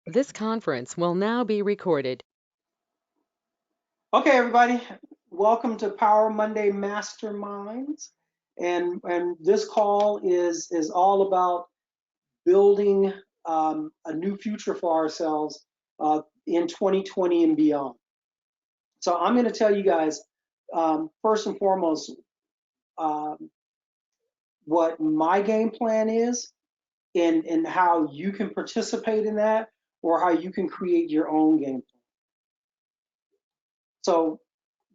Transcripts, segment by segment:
This conference will now be recorded. Okay, everybody, welcome to Power Monday Masterminds. And this call is all about building a new future for ourselves in 2020 and beyond. So I'm going to tell you guys first and foremost um, what my game plan is and how you can participate in that or how you can create your own game plan. So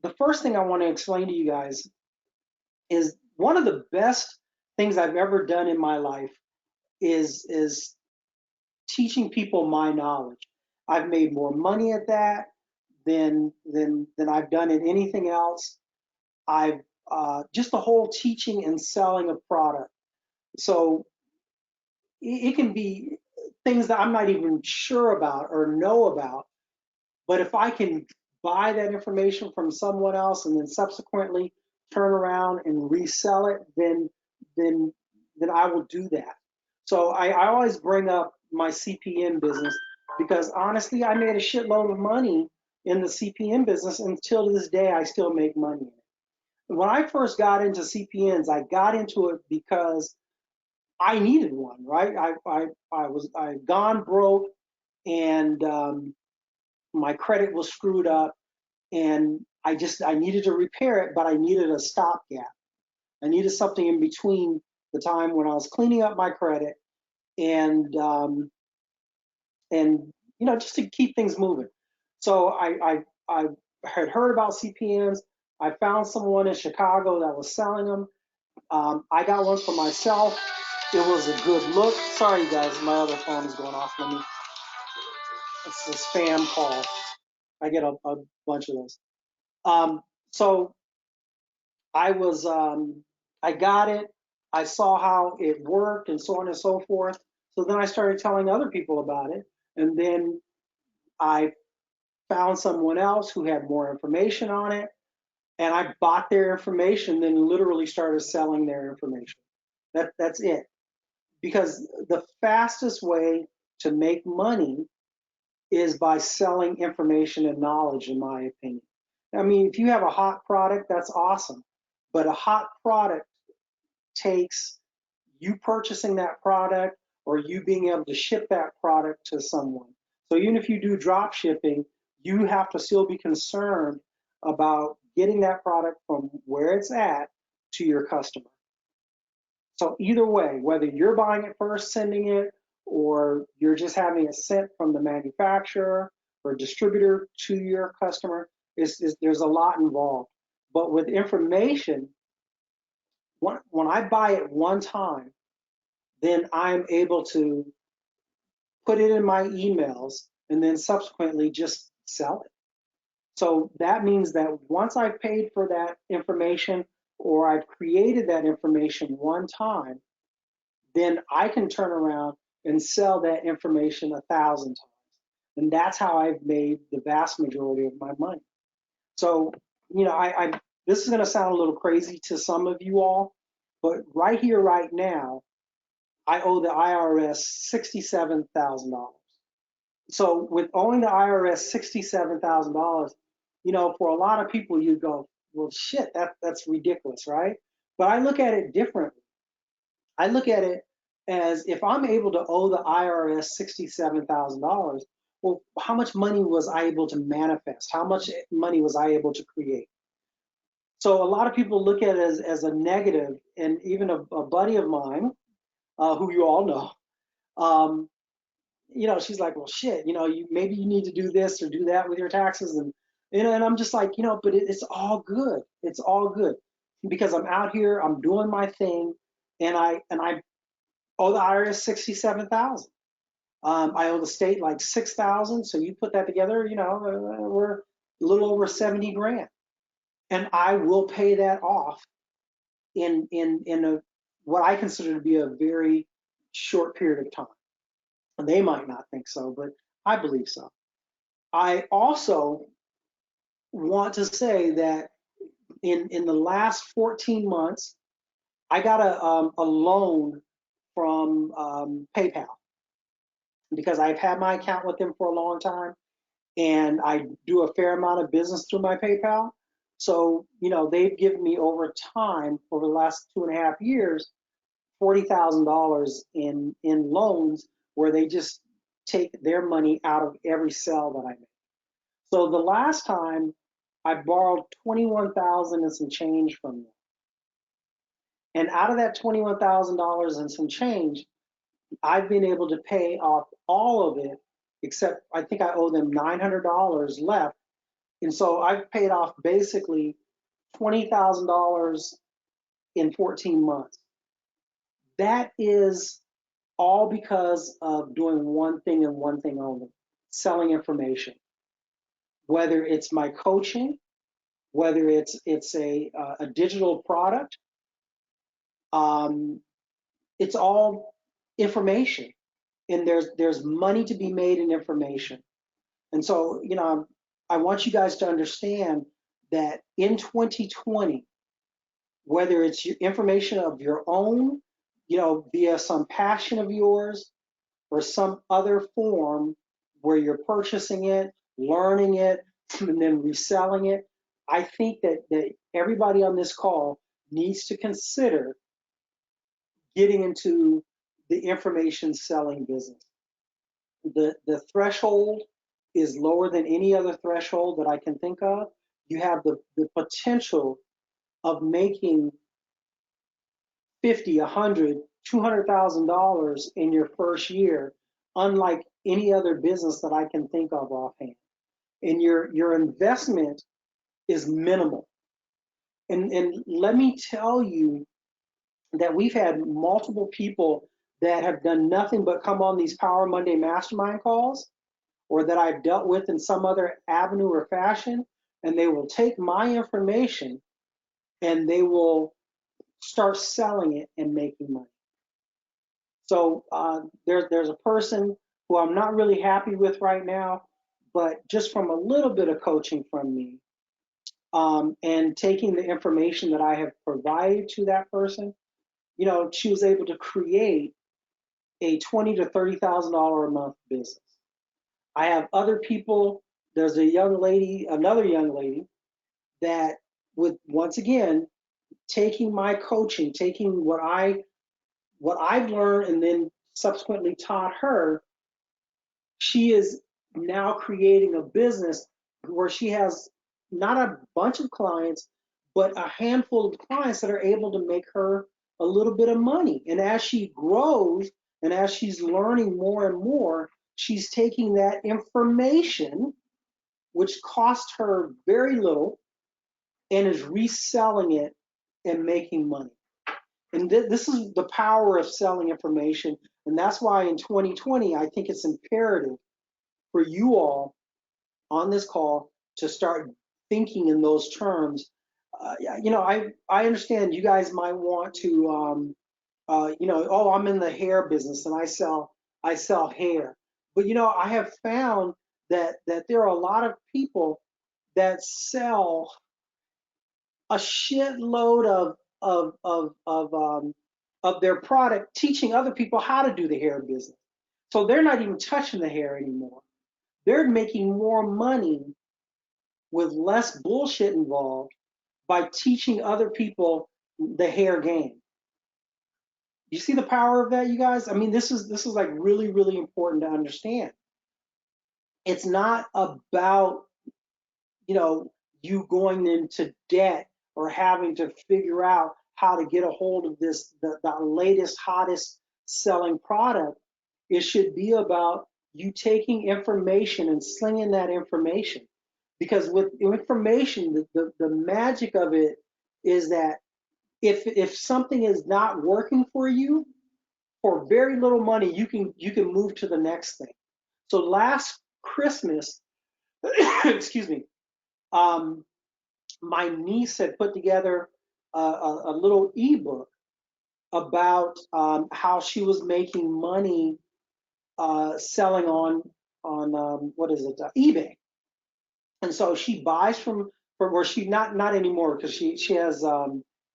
the first thing I want to explain to you guys is one of the best things I've ever done in my life is teaching people my knowledge. I've made more money at that than I've done in anything else. I've just the whole teaching and selling of product. So it can be things that I'm not even sure about or know about, but if I can buy that information from someone else and then subsequently turn around and resell it, then then I will do that. So I always bring up my CPM business because honestly, I made a shitload of money in the CPM business until to this day I still make money in it. When I first got into CPNs, I got into it because I needed one, right? I gone broke and my credit was screwed up and I needed to repair it, but I needed a stopgap. I needed something in between the time when I was cleaning up my credit and and just to keep things moving. So I had heard about CPMs. I found someone in Chicago that was selling them. I got one for myself. It was a good look. Sorry, guys, my other phone is going off. Let me. It's a spam call. I get a bunch of those. Um, so I was I got it. I saw how it worked and so on and so forth. So then I started telling other people about it, and then I found someone else who had more information on it, and I bought their information, then literally started selling their information. That's it. Because the fastest way to make money is by selling information and knowledge, in my opinion. I mean, if you have a hot product, that's awesome. But a hot product takes you purchasing that product or you being able to ship that product to someone. So even if you do drop shipping, you have to still be concerned about getting that product from where it's at to your customer. So either way, whether you're buying it first, sending it, or you're just having it sent from the manufacturer or distributor to your customer, there's a lot involved. But with information, when I buy it one time, then I'm able to put it in my emails and then subsequently just sell it. So that means that once I've paid for that information or I've created that information one time, then I can turn around and sell that information 1,000 times. And that's how I've made the vast majority of my money. So, I this is going to sound a little crazy to some of you all, but right here, right now, I owe the IRS $67,000. So with owing the IRS $67,000, for a lot of people, you go, well, shit, that's ridiculous, right? But I look at it differently. I look at it as if I'm able to owe the IRS $67,000, well, how much money was I able to manifest? How much money was I able to create? So a lot of people look at it as a negative, and even a buddy of mine, who you all know, um, she's like, well, shit, maybe you need to do this or do that with your taxes, and I'm just like, but it's all good. It's all good because I'm out here, I'm doing my thing, and I owe the IRS 67,000. I owe the state like 6,000. So you put that together, we're a little over 70 grand, and I will pay that off in a what I consider to be a very short period of time. And they might not think so, but I believe so. I also want to say that in the last 14 months, I got a loan from PayPal. because I've had my account with them for a long time, and I do a fair amount of business through my PayPal. So, they've given me over time, over the last 2.5 years, $40,000 in loans where they just take their money out of every sale that I make. So the last time I borrowed 21,000 and some change from them. And out of that $21,000 and some change, I've been able to pay off all of it, except I think I owe them $900 left. And so I've paid off basically $20,000 in 14 months. That is all because of doing one thing and one thing only: selling information. Whether it's my coaching, whether it's a digital product, um, it's all information, and there's money to be made in information. And so, I want you guys to understand that in 2020, whether it's your information of your own, via some passion of yours, or some other form where you're purchasing it, learning it, and then reselling it, I think that everybody on this call needs to consider getting into the information selling business. The threshold is lower than any other threshold that I can think of. You have the potential of making 50, 100, $200,000 in your first year, unlike any other business that I can think of offhand. And your investment is minimal. And let me tell you that we've had multiple people that have done nothing but come on these Power Monday mastermind calls, or that I've dealt with in some other avenue or fashion, and they will take my information and they will start selling it and making money. So there's a person who I'm not really happy with right now, but just from a little bit of coaching from me, and taking the information that I have provided to that person, she was able to create a $20,000 to $30,000 a month business. I have other people. There's another young lady that, with, once again, taking my coaching, taking what I've learned and then subsequently taught her, she is now creating a business where she has not a bunch of clients, but a handful of clients that are able to make her a little bit of money. And as she grows and as she's learning more and more, she's taking that information, which cost her very little, and is reselling it and making money. And this is the power of selling information. And that's why in 2020, I think it's imperative for you all on this call to start thinking in those terms. I understand you guys might want to, oh, I'm in the hair business and I sell hair. But I have found that there are a lot of people that sell a shitload of their product, teaching other people how to do the hair business. So they're not even touching the hair anymore. They're making more money with less bullshit involved by teaching other people the hair game. You see the power of that, you guys? I mean, this is like really, really important to understand. It's not about, you going into debt or having to figure out how to get a hold of the latest, hottest selling product. It should be about you taking information and slinging that information. Because with information, the magic of it is that if something is not working for you, for very little money, you can move to the next thing. So last Christmas, excuse me, my niece had put together a little ebook about how she was making money selling on what is it, eBay. And so she buys from where she not anymore, because she has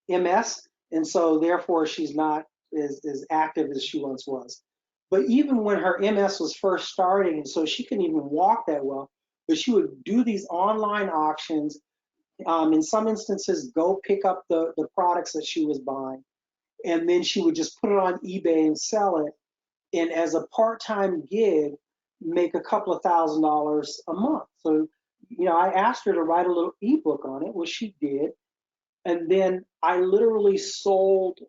MS, and so therefore she's not as active as she once was. But even when her MS was first starting, and so she couldn't even walk that well, but she would do these online auctions. In some instances, go pick up the products that she was buying, and then she would just put it on eBay and sell it. And as a part-time gig, make a couple of $1,000s a month. So, I asked her to write a little ebook on it, which she did. And then I literally sold,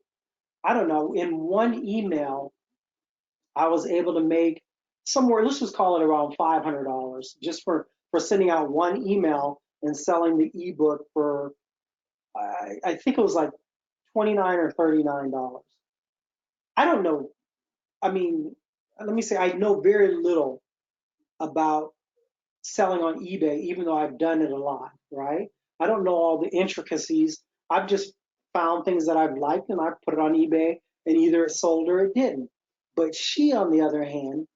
I don't know, in one email, I was able to make somewhere, let's just call it around $500 just for sending out one email and selling the ebook for, I think it was like 29 or $39. I don't know. I mean, let me say, I know very little about selling on eBay, even though I've done it a lot, right? I don't know all the intricacies. I've just found things that I've liked and I've put it on eBay and either it sold or it didn't. But she, on the other hand,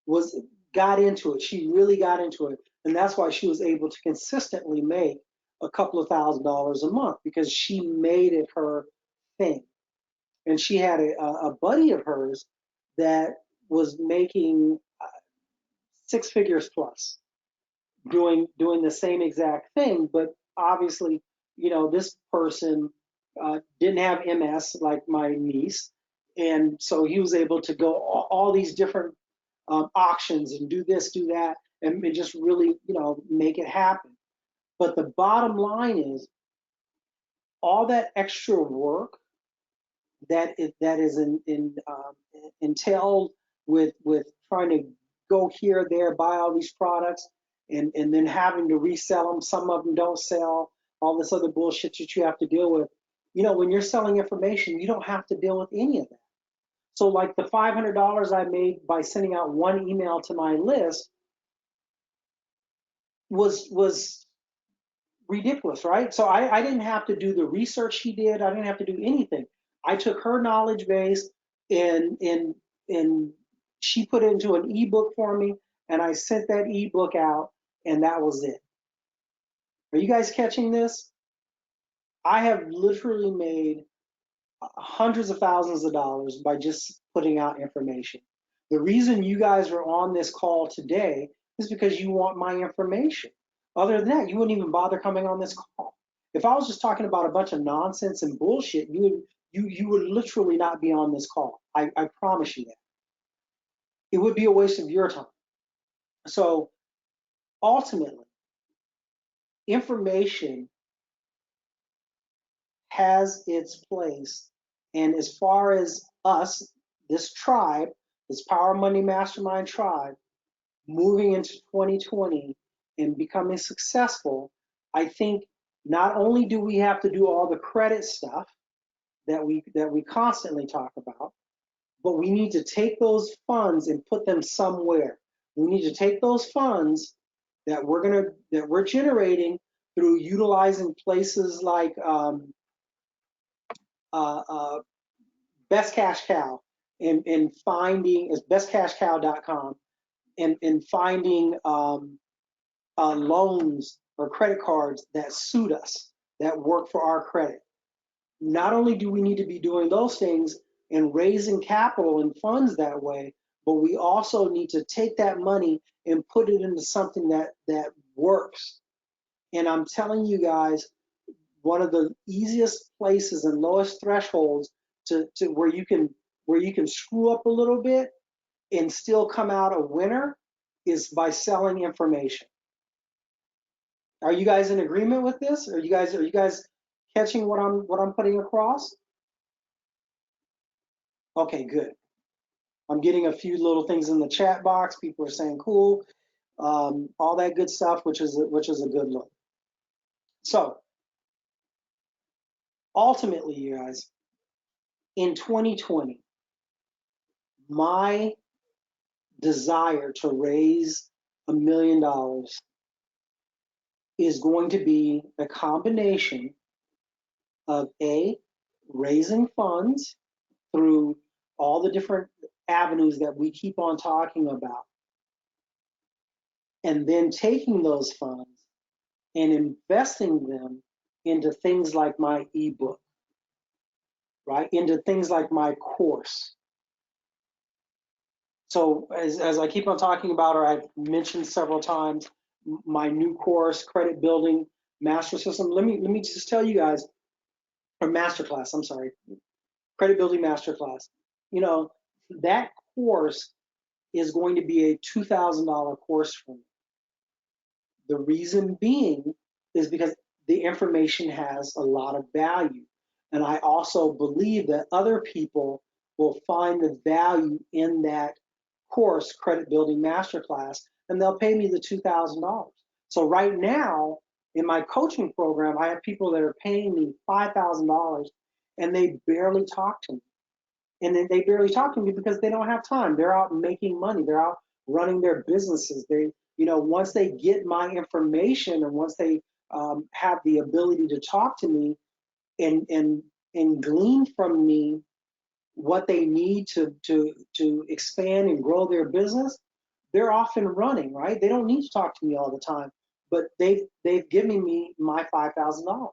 was got into it. She really got into it. And that's why she was able to consistently make a couple of $1,000s a month because she made it her thing. And she had a buddy of hers that was making 6 figures plus doing the same exact thing, but obviously, this person didn't have MS like my niece, and so he was able to go all these different auctions and do this, do that, and just really, make it happen. But the bottom line is all that extra work that is entailed with trying to go here, there, buy all these products, and then having to resell them. Some of them don't sell. All this other bullshit that you have to deal with. When you're selling information, you don't have to deal with any of that. So, like the $500 I made by sending out one email to my list was ridiculous, right? So I didn't have to do the research she did. I didn't have to do anything. I took her knowledge base and she put it into an ebook for me, and I sent that ebook out, and that was it. Are you guys catching this? I have literally made hundreds of thousands of dollars by just putting out information. The reason you guys are on this call today is because you want my information. Other than that, you wouldn't even bother coming on this call. If I was just talking about a bunch of nonsense and bullshit, you would literally not be on this call. I promise you that. It would be a waste of your time. So ultimately, information has its place. And as far as us, this tribe, this Power Money Mastermind tribe, moving into 2020 and becoming successful, I think not only do we have to do all the credit stuff that we constantly talk about, but we need to take those funds and put them somewhere. We need to take those funds that we're generating through utilizing places like uh, Best Cash Cow and finding is bestcashcow.com and finding loans or credit cards that suit us, that work for our credit. Not only do we need to be doing those things and raising capital and funds that way, but we also need to take that money and put it into something that works. And I'm telling you guys, one of the easiest places and lowest thresholds to where you can screw up a little bit and still come out a winner is by selling information. Are you guys in agreement with this? Are you guys catching what I'm putting across? Okay, good. I'm getting a few little things in the chat box. People are saying cool, all that good stuff, which is a good look. So ultimately, you guys, in 2020, my desire to raise $1 million is going to be a combination of raising funds through all the different avenues that we keep on talking about, and then taking those funds and investing them into things like my ebook, right? Into things like my course. So as I keep on talking about, or I've mentioned several times, my new course, Credit Building Master System. Let me just tell you guys, or Masterclass. I'm sorry, Credit Building Masterclass. You know, that course is going to be a $2,000 course for me. The reason being is because the information has a lot of value. And I also believe that other people will find the value in that course, Credit Building Masterclass, and they'll pay me the $2,000. So right now, in my coaching program, I have people that are paying me $5,000 and they barely talk to me. And then they barely talk to me because they don't have time. They're out making money. They're out running their businesses. Once they get my information and once they have the ability to talk to me and glean from me what they need to expand and grow their business, they're off and running, right? They don't need to talk to me all the time, but they've given me my $5,000.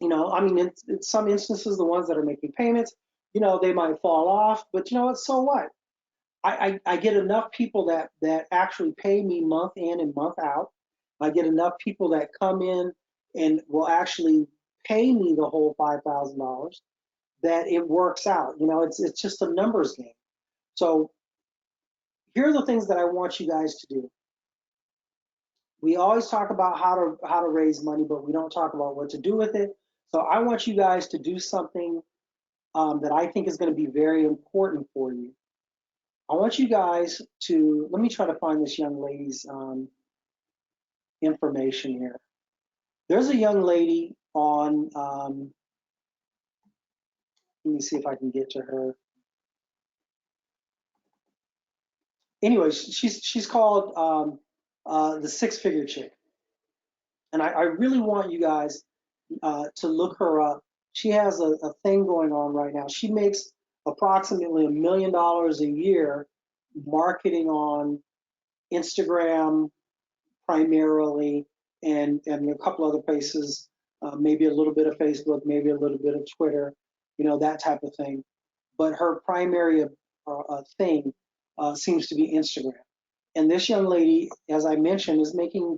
I mean, in some instances, the ones that are making payments, they might fall off, but you know what? So what? I get enough people that actually pay me month in and month out. I get enough people that come in and will actually pay me the whole $5,000 that it works out. It's just a numbers game. So here are the things that I want you guys to do. We always talk about how to raise money, but we don't talk about what to do with it. So I want you guys to do something that I think is going to be very important for you. I want you guys to let me try to find this young lady's information here. There's a young lady on. Let me see if I can get to her. Anyway, she's called the Six Figure Chick, and I really want you guys to look her up. She has a thing going on right now. She makes approximately $1 million a year marketing on Instagram primarily, and a couple other places, maybe a little bit of Facebook, maybe a little bit of Twitter, that type of thing. But her primary thing seems to be Instagram. And this young lady, as I mentioned, is making,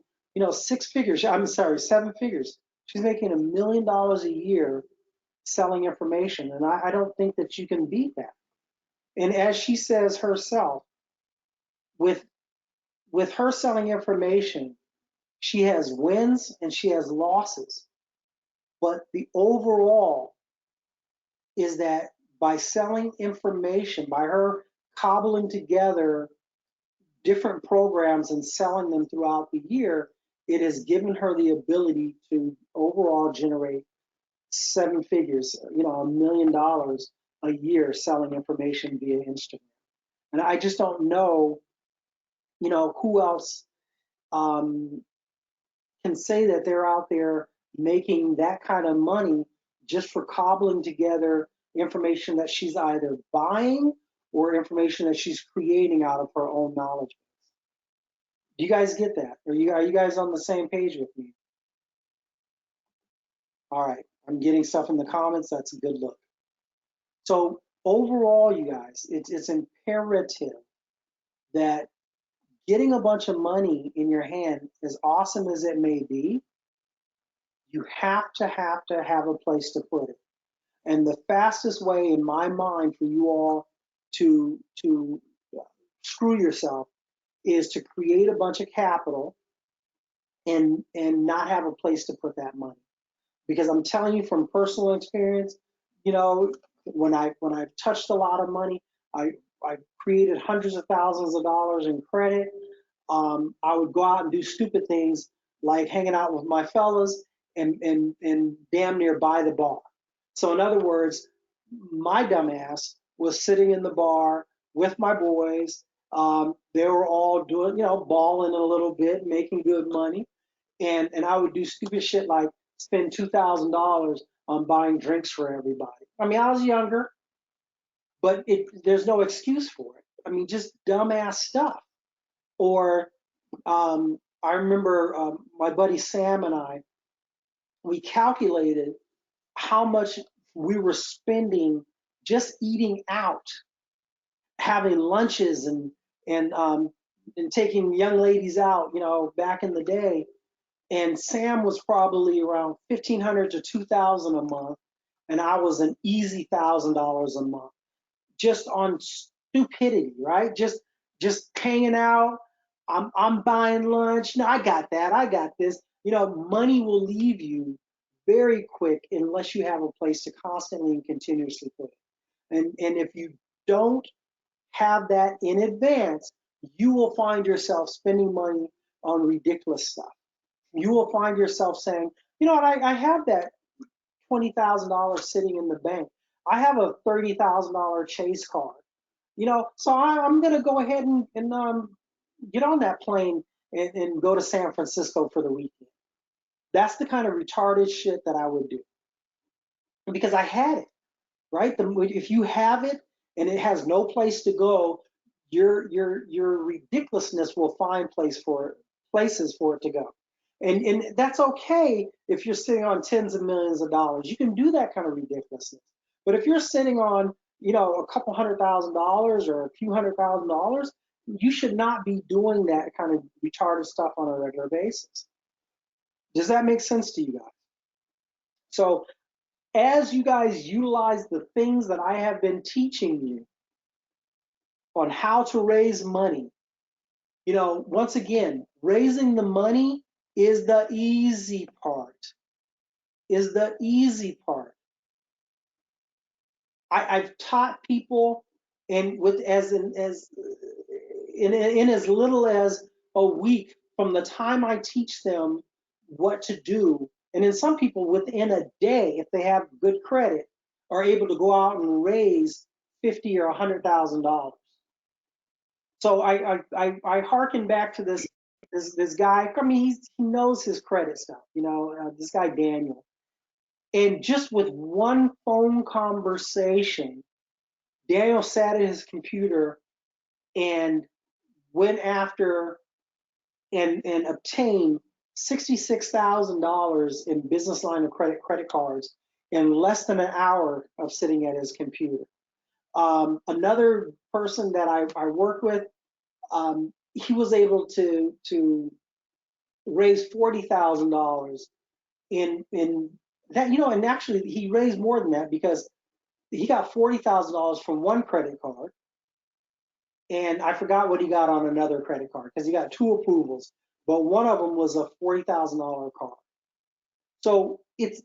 six figures. I'm sorry, seven figures. She's making $1 million a year selling information. And I don't think that you can beat that. And as she says herself, with with her selling information, she has wins and she has losses. But the overall is that by selling information, by her cobbling together different programs and selling them throughout the year, it has given her the ability to overall generate seven figures, $1 million a year selling information via Instagram. And I just don't know, who else um, can say that they're out there making that kind of money just for cobbling together information that she's either buying or information that she's creating out of her own knowledge. Do you guys get that? Are you guys on the same page with me? All right. I'm getting stuff in the comments. That's a good look. So overall, you guys, it's imperative that getting a bunch of money in your hand, as awesome as it may be, you have to have a place to put it. And the fastest way in my mind for you all to screw yourself is to create a bunch of capital and not have a place to put that money. Because I'm telling you from personal experience, when I've touched a lot of money, I created hundreds of thousands of dollars in credit. I would go out and do stupid things like hanging out with my fellas and damn near buy the bar. So in other words, my dumbass was sitting in the bar with my boys. They were all doing, balling a little bit, making good money, and I would do stupid shit like spend $2,000 on buying drinks for everybody. I mean, I was younger, but there's no excuse for it. I mean, just dumbass stuff. Or I remember my buddy Sam and we calculated how much we were spending just eating out having lunches and taking young ladies out, back in the day. And Sam was probably around 1,500 to 2,000 a month, and I was an easy $1,000 a month, just on stupidity, right? Just hanging out. I'm buying lunch. No, I got that. I got this. Money will leave you very quick unless you have a place to constantly and continuously put it. And if you don't have that in advance, you will find yourself spending money on ridiculous stuff. You will find yourself saying, you know what, I have that $20,000 sitting in the bank. I have a $30,000 Chase card. So I'm going to go ahead and get on that plane and go to San Francisco for the weekend. That's the kind of retarded shit that I would do because I had it, right? If you have it and it has no place to go, your ridiculousness will find places for it to go. And that's okay if you're sitting on tens of millions of dollars. You can do that kind of ridiculousness. But if you're sitting on, a couple $100,000 or a few $100,000, you should not be doing that kind of retarded stuff on a regular basis. Does that make sense to you guys? So as you guys utilize the things that I have been teaching you on how to raise money, once again, raising the money is the easy part. I've taught people, and in as little as a week from the time I teach them what to do, and then some people within a day, if they have good credit, are able to go out and raise $50,000 or $100,000. So I hearken back to this guy. I mean, he knows his credit stuff. This guy Daniel, and just with one phone conversation, Daniel sat at his computer and went after and obtained $66,000 in business line of credit cards in less than an hour of sitting at his computer. Another person that I work with, he was able to raise $40,000 in that, and actually he raised more than that because he got $40,000 from one credit card, and I forgot what he got on another credit card because he got two approvals, but one of them was a $40,000 card. So it's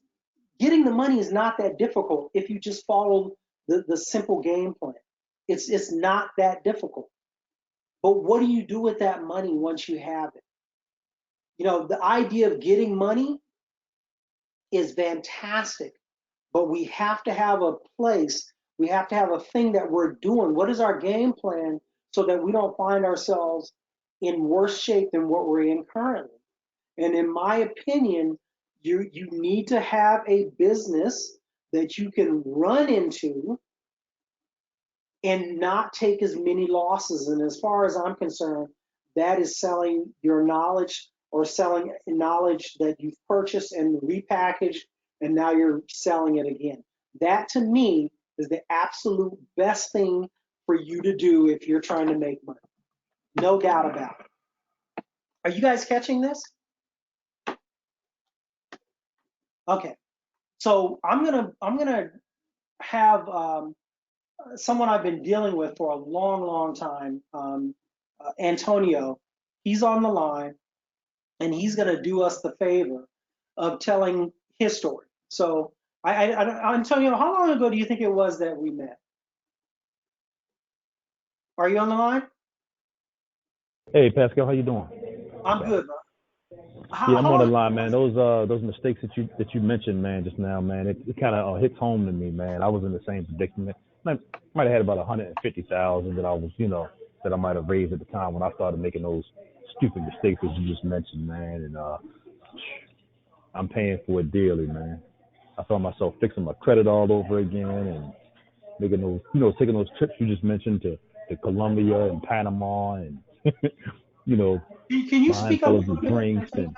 getting the money is not that difficult if you just follow the simple game plan. It's not that difficult. But what do you do with that money once you have it? The idea of getting money is fantastic, but we have to have a place, we have to have a thing that we're doing. What is our game plan so that we don't find ourselves in worse shape than what we're in currently? And in my opinion, you need to have a business that you can run into and not take as many losses. And as far as I'm concerned, that is selling your knowledge or selling knowledge that you've purchased and repackaged, and now you're selling it again. That to me is the absolute best thing for you to do if you're trying to make money. No doubt about it. Are you guys catching this? Okay. So I'm gonna have someone I've been dealing with for a long time, Antonio. He's on the line, and he's going to do us the favor of telling his story. So, Antonio, how long ago do you think it was that we met? Are you on the line? Hey, Pascal, how you doing? I'm good, bro. Yeah, I'm on the line, man. Those mistakes that you mentioned, man, just now, man, it kind of hits home to me, man. I was in the same predicament. I might have had about 150,000 that I was, that I might have raised at the time when I started making those stupid mistakes that you just mentioned, man. And I'm paying for it dearly, man. I found myself fixing my credit all over again and making those, taking those trips you just mentioned to Colombia and Panama and, Can you buying speak up? fellas drinks and,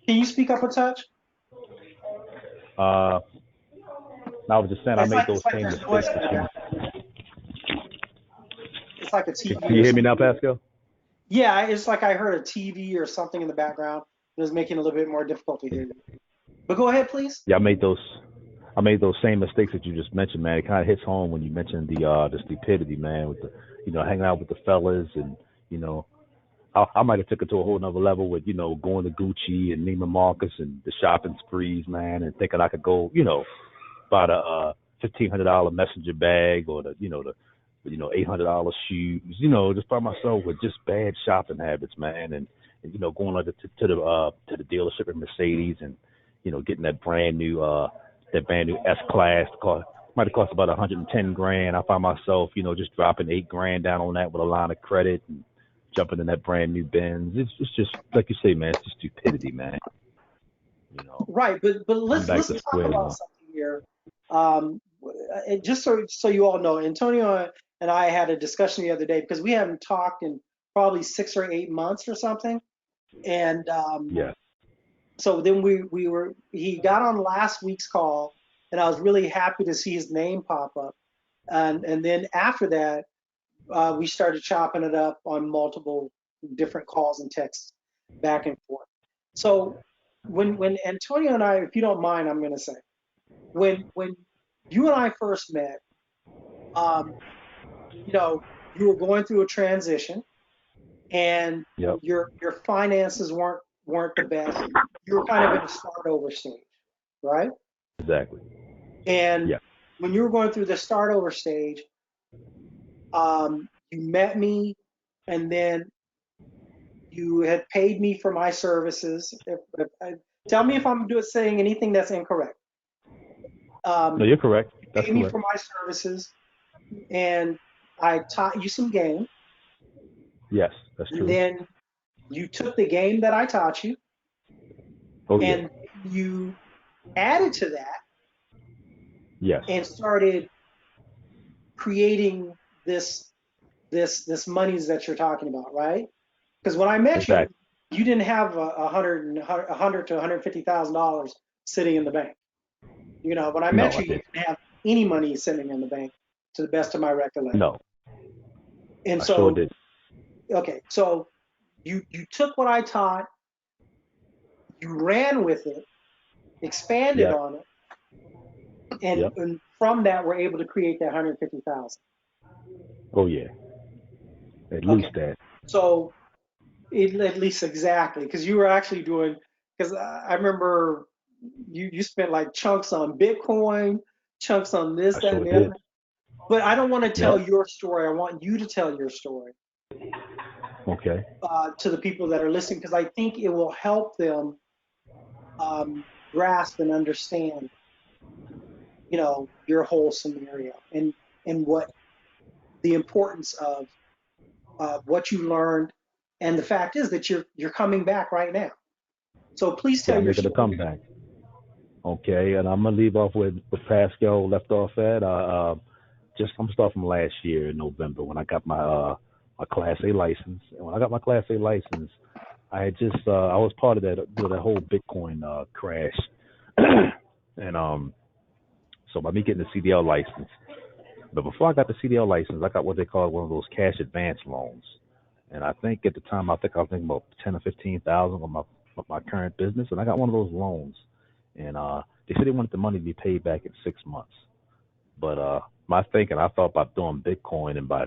Can you speak up a touch? I was just saying I It's make like those same there's mistakes noise. that you. like a Can TV you or hear me something. now, Pascal? Yeah, it's like I heard a TV or something in the background. It was making it a little bit more difficult to hear you. But go ahead, please. Yeah, I made those same mistakes that you just mentioned, man. It kind of hits home when you mentioned the stupidity, man, with the hanging out with the fellas and you know I might have took it to a whole nother level with going to Gucci and Neiman Marcus and the shopping sprees, man, and thinking I could go buy the $1,500 messenger bag or the $800 shoes, just by myself with just bad shopping habits, man, and going like to the dealership in Mercedes and getting that brand new S class might have cost about 110 grand. I find myself just dropping 8 grand down on that with a line of credit and jumping in that brand new Benz. It's just like you say, man. It's just stupidity, man. Right, but I'm let's back to talk square about one. something here. Um, just so you all know, Antonio and I had a discussion the other day because we haven't talked in probably 6 or 8 months or something, and Yeah, so then he got on last week's call, and I was really happy to see his name pop up, and then after that, we started chopping it up on multiple different calls and texts back and forth. So when Antonio and I, if you don't mind, I'm going to say when you and I first met, um, you were going through a transition, and yep, your finances weren't the best. You were kind of in a start over stage, right? exactly. And Yeah, when you were going through the start over stage, you met me, and then you had paid me for my services. Tell me if I'm saying anything that's incorrect. no, Um, you're correct. That's Paid me correct. for my services, and I taught you some game, Yes, that's and true. then you took the game that I taught you, Oh yeah, and you added to that yes, and started creating this monies that you're talking about, right? Because when I met you, exactly. you didn't have a hundred to $150,000 sitting in the bank. When I No, met I you, you didn't. didn't have any money sitting in the bank, to the best of my recollection. No, And I sure so, did. okay, so you took what I taught, you ran with it, expanded Yep, on it, and, yep. and from that, we're able to create that 150,000. Oh yeah, at least Okay, that. so at least exactly, because you were actually doing, because I remember you spent like chunks on Bitcoin, chunks on this, I that, and sure the did. other. But I don't want to tell Yep. your story. I want you to tell your story Okay. to the people that are listening, because I think it will help them grasp and understand, your whole scenario and what the importance of what you learned. And the fact is that you're coming back right now. So please Yeah, tell I'm your making a story. comeback. Okay, and I'm gonna leave off with Pascal left off at. I'm starting from last year in November when I got my Class A license. And when I got my Class A license, I had just I was part of that whole Bitcoin crash, and so by me getting the CDL license, but before I got the CDL license, I got what they call one of those cash advance loans, and I think at the time I was thinking about 10 or 15 thousand with my current business, and I got one of those loans, and they said they wanted the money to be paid back in 6 months. But my thinking, I thought by doing Bitcoin and by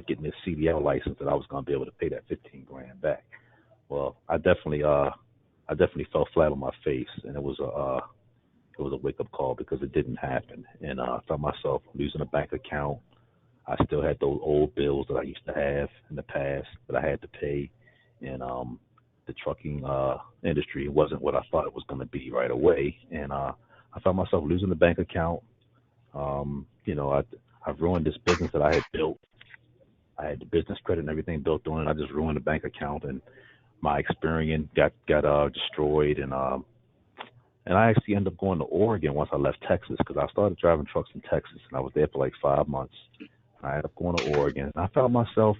getting this CDL license that I was going to be able to pay that 15 grand back. Well, I definitely fell flat on my face, and it was a wake up call because it didn't happen, and I found myself losing a bank account. I still had those old bills that I used to have in the past that I had to pay, and the trucking industry wasn't what I thought it was going to be right away, and I found myself losing the bank account. I've ruined this business that I had built. I had the business credit and everything built on it. I just ruined the bank account, and my experience got destroyed. And I actually ended up going to Oregon once I left Texas because I started driving trucks in Texas, and I was there for like 5 months. And I ended up going to Oregon, and I found myself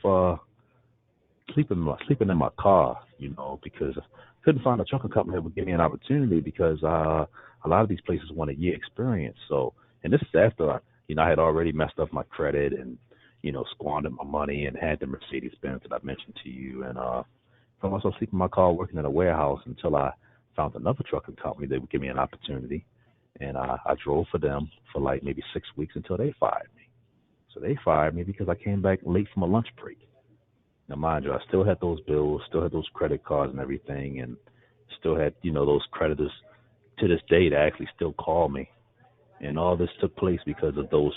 sleeping in my car, because I couldn't find a trucking company that would give me an opportunity because a lot of these places want a year experience. So, and this is after I had already messed up my credit, and squandered my money and had the Mercedes Benz that I mentioned to you. And found myself sleeping in my car working in a warehouse until I found another trucking company that would give me an opportunity. And I drove for them for like maybe 6 weeks until they fired me. So they fired me because I came back late from a lunch break. Now, mind you, I still had those bills, still had those credit cards and everything, and still had, those creditors to this day that actually still call me. And all this took place because of those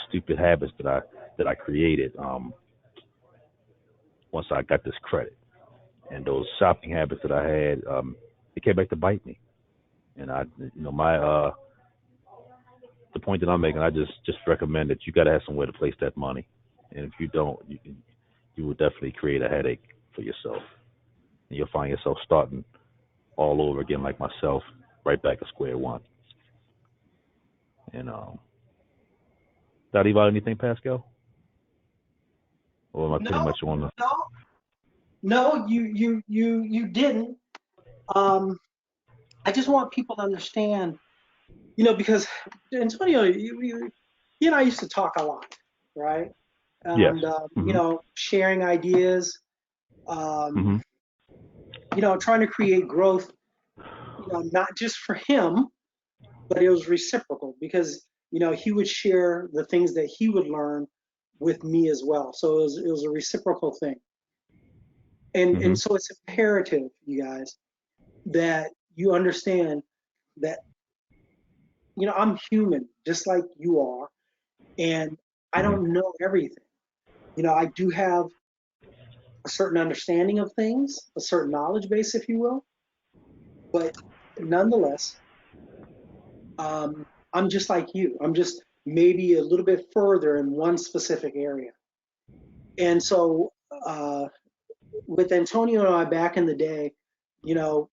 stupid habits that I created once I got this credit. And those shopping habits that I had, it came back to bite me. And my the point that I'm making, I just recommend that you got to have somewhere to place that money. And if you don't, you will definitely create a headache for yourself. And you'll find yourself starting all over again, like myself, right back at square one. And did I leave out anything, Pascal? Or am I pretty No, much on the? no, no, you didn't. Um, I just want people to understand, because Antonio, you and I used to talk a lot, right? Yes. And Mhm. sharing ideas, um, Mhm. trying to create growth, not just for him, but it was reciprocal because he would share the things that he would learn with me as well. So it was a reciprocal thing, and Mhm. so it's imperative, you guys, that you understand that I'm human just like you are, and I Mhm. don't know everything. I do have a certain understanding of things, a certain knowledge base, if you will, but nonetheless, I'm just like you. I'm just maybe a little bit further in one specific area. And so, with Antonio and I back in the day, you know,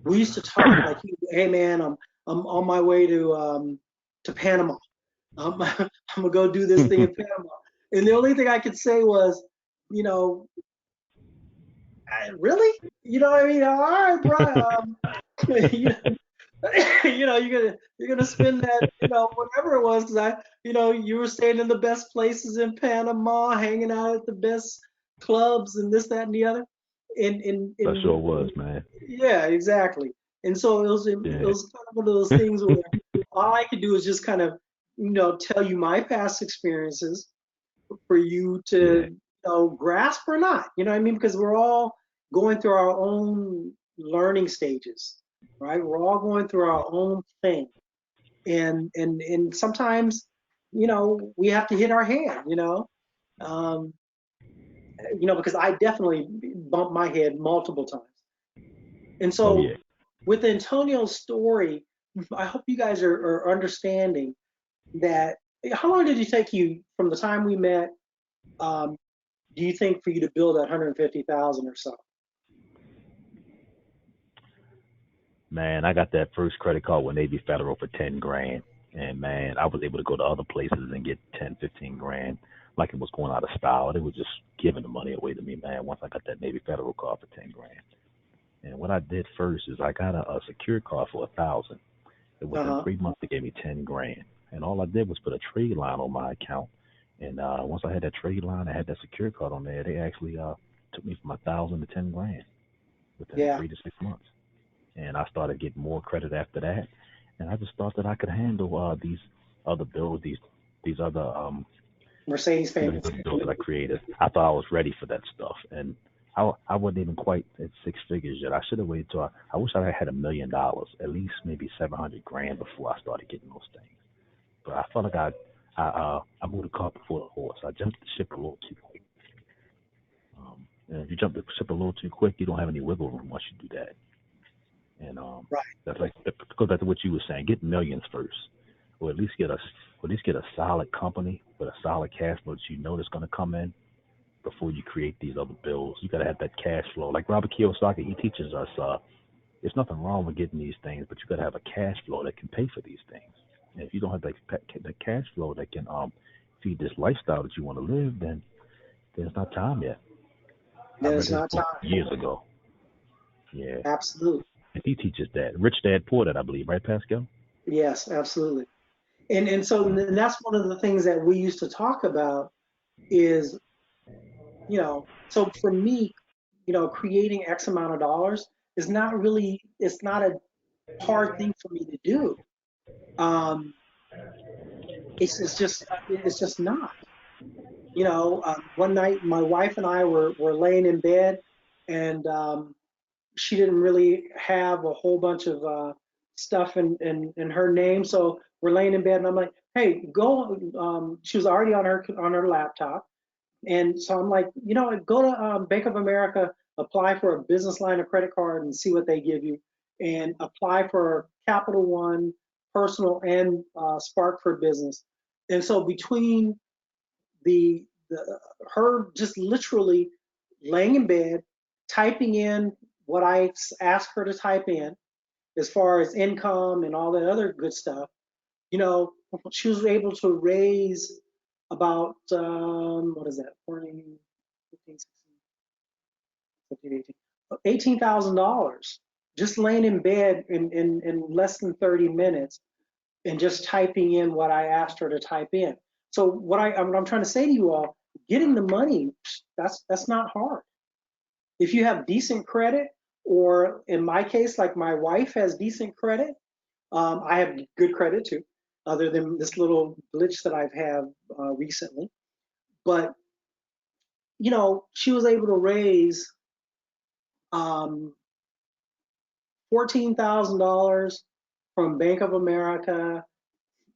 we used to talk like, "Hey man, I'm on my way to Panama. I'm gonna go do this thing in Panama." And the only thing I could say was, you know, really? You know what I mean? All right, bro. You know, you're gonna spend that, whatever it was, because you were staying in the best places in Panama, hanging out at the best clubs and this, that, and the other. That sure And was, man. yeah, exactly. And so it Yeah. was kind of one of those things where all I could do is just kind of, tell you my past experiences for you to, Yeah. grasp or not. You know what I mean? Because we're all going through our own learning stages, right? We're all going through our own thing, and sometimes, we have to hit our head. Um, because I definitely bumped my head multiple times. And Oh so yeah. with Antonio's story, I hope you guys are understanding that. How long did it take you from the time we met? Um, do you think for you to build that 150,000 or so? Man, I got that first credit card with Navy Federal for 10 grand. And man, I was able to go to other places and get 10, 15 grand like it was going out of style. They were just giving the money away to me, man, once I got that Navy Federal card for 10 grand. And what I did first is I got a secured card for 1,000. And Uh within huh. 3 months they gave me 10 grand. And all I did was put a trade line on my account. And once I had that trade line, I had that secured card on there. They actually took me from 1,000 to 10 grand within Yeah. 3 to 6 months. And I started getting more credit after that. And I just thought that I could handle these other bills, these other Mercedes these payments. other bills that I created. I thought I was ready for that stuff, and I wasn't even quite at 6 figures yet. I should have waited till I wish I had $1 million, at least maybe 700 grand before I started getting those things. But I felt like I moved the cart before the horse. I jumped the ship a little too quick. And if you jump the ship a little too quick, you don't have any wiggle room once you do that. And Right. that's like that goes back to what you were saying. Get millions first, or at least get a solid company with a solid cash flow that you know that's going to come in before you create these other bills. You got to have that cash flow. Like Robert Kiyosaki, he teaches us there's nothing wrong with getting these things, but you got to have a cash flow that can pay for these things. And if you don't have that cash flow that can feed this lifestyle that you want to live, then it's not time yet. I Then read it's his not book time. years ago. Yeah, Absolutely. and he teaches that Rich Dad Poor Dad, I believe, right, Pascal? Yes, absolutely. And so and that's one of the things that we used to talk about. is, so for me, creating X amount of dollars is not really, it's not a hard thing for me to do. Um, it's just not. One night my wife and I were laying in bed, and she didn't really have a whole bunch of stuff in her name. So we're laying in bed, and I'm like, "Hey, go." She was already on her laptop, and so I'm like, go to Bank of America, apply for a business line of credit card, and see what they give you, and apply for Capital One, personal, and Spark for business. And so between the, the her just literally laying in bed, typing in what I asked her to type in as far as income and all that other good stuff, you know, she was able to raise about what is that, 20, 15, 16, 17, $18,000 just laying in bed in less than 30 minutes and just typing in what I asked her to type in. So what I'm trying to say to you all, getting the money, that's not hard. If you have decent credit, or in my case, like my wife has decent credit, I have good credit too, other than this little glitch that I've had recently. But she was able to raise um, $14,000 from Bank of America,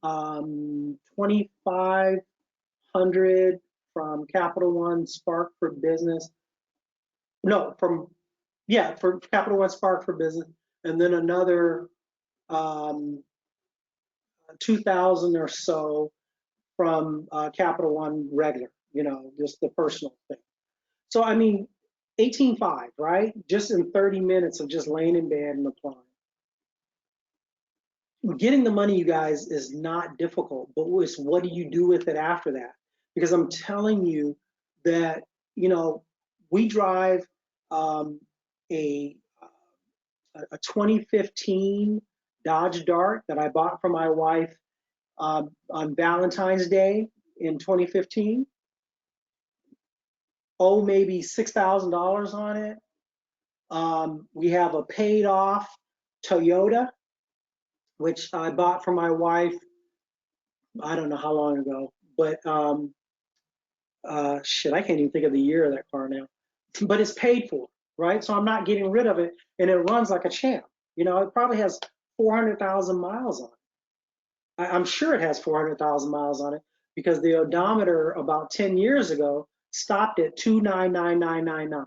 2,500 from Capital One Spark for Business. No, for Capital One Spark for Business, and then another 2,000 or so from Capital One regular, just the personal thing. So I mean, 18.5, right? Just in 30 minutes of just laying in bed and applying. Getting the money, you guys, is not difficult, but it's what do you do with it after that? Because I'm telling you that, we drive um, a, a 2015 Dodge Dart that I bought for my wife on Valentine's Day in 2015. Oh, maybe $6,000 on it. We have a paid off Toyota, which I bought for my wife, I don't know how long ago, but shit, I can't even think of the year of that car now. But it's paid for, right? So I'm not getting rid of it, and it runs like a champ. It probably has 400,000 miles on it. I'm sure it has 400,000 miles on it because the odometer about 10 years ago stopped at 299,999.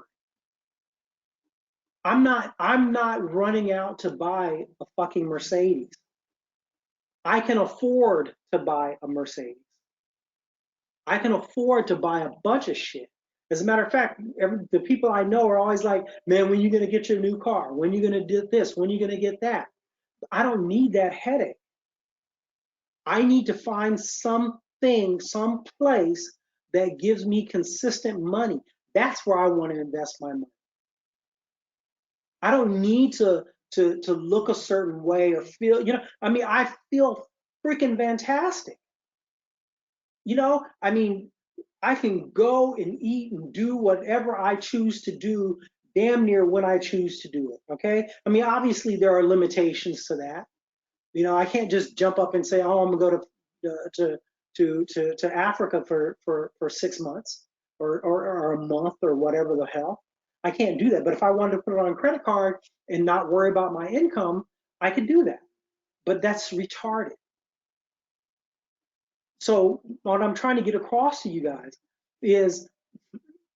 I'm not running out to buy a fucking Mercedes. I can afford to buy a Mercedes. I can afford to buy a bunch of shit. As a matter of fact, the people I know are always like, man, when are you going to get your new car? When are you going to do this? When are you going to get that? I don't need that headache. I need to find something, some place that gives me consistent money. That's where I want to invest my money. I don't need to look a certain way or feel, I feel freaking fantastic. I can go and eat and do whatever I choose to do damn near when I choose to do it. Okay. Obviously there are limitations to that. I can't just jump up and say, oh, I'm gonna go to Africa for 6 months or a month or whatever the hell. I can't do that. But if I wanted to put it on a credit card and not worry about my income, I could do that. But that's retarded. So what I'm trying to get across to you guys is,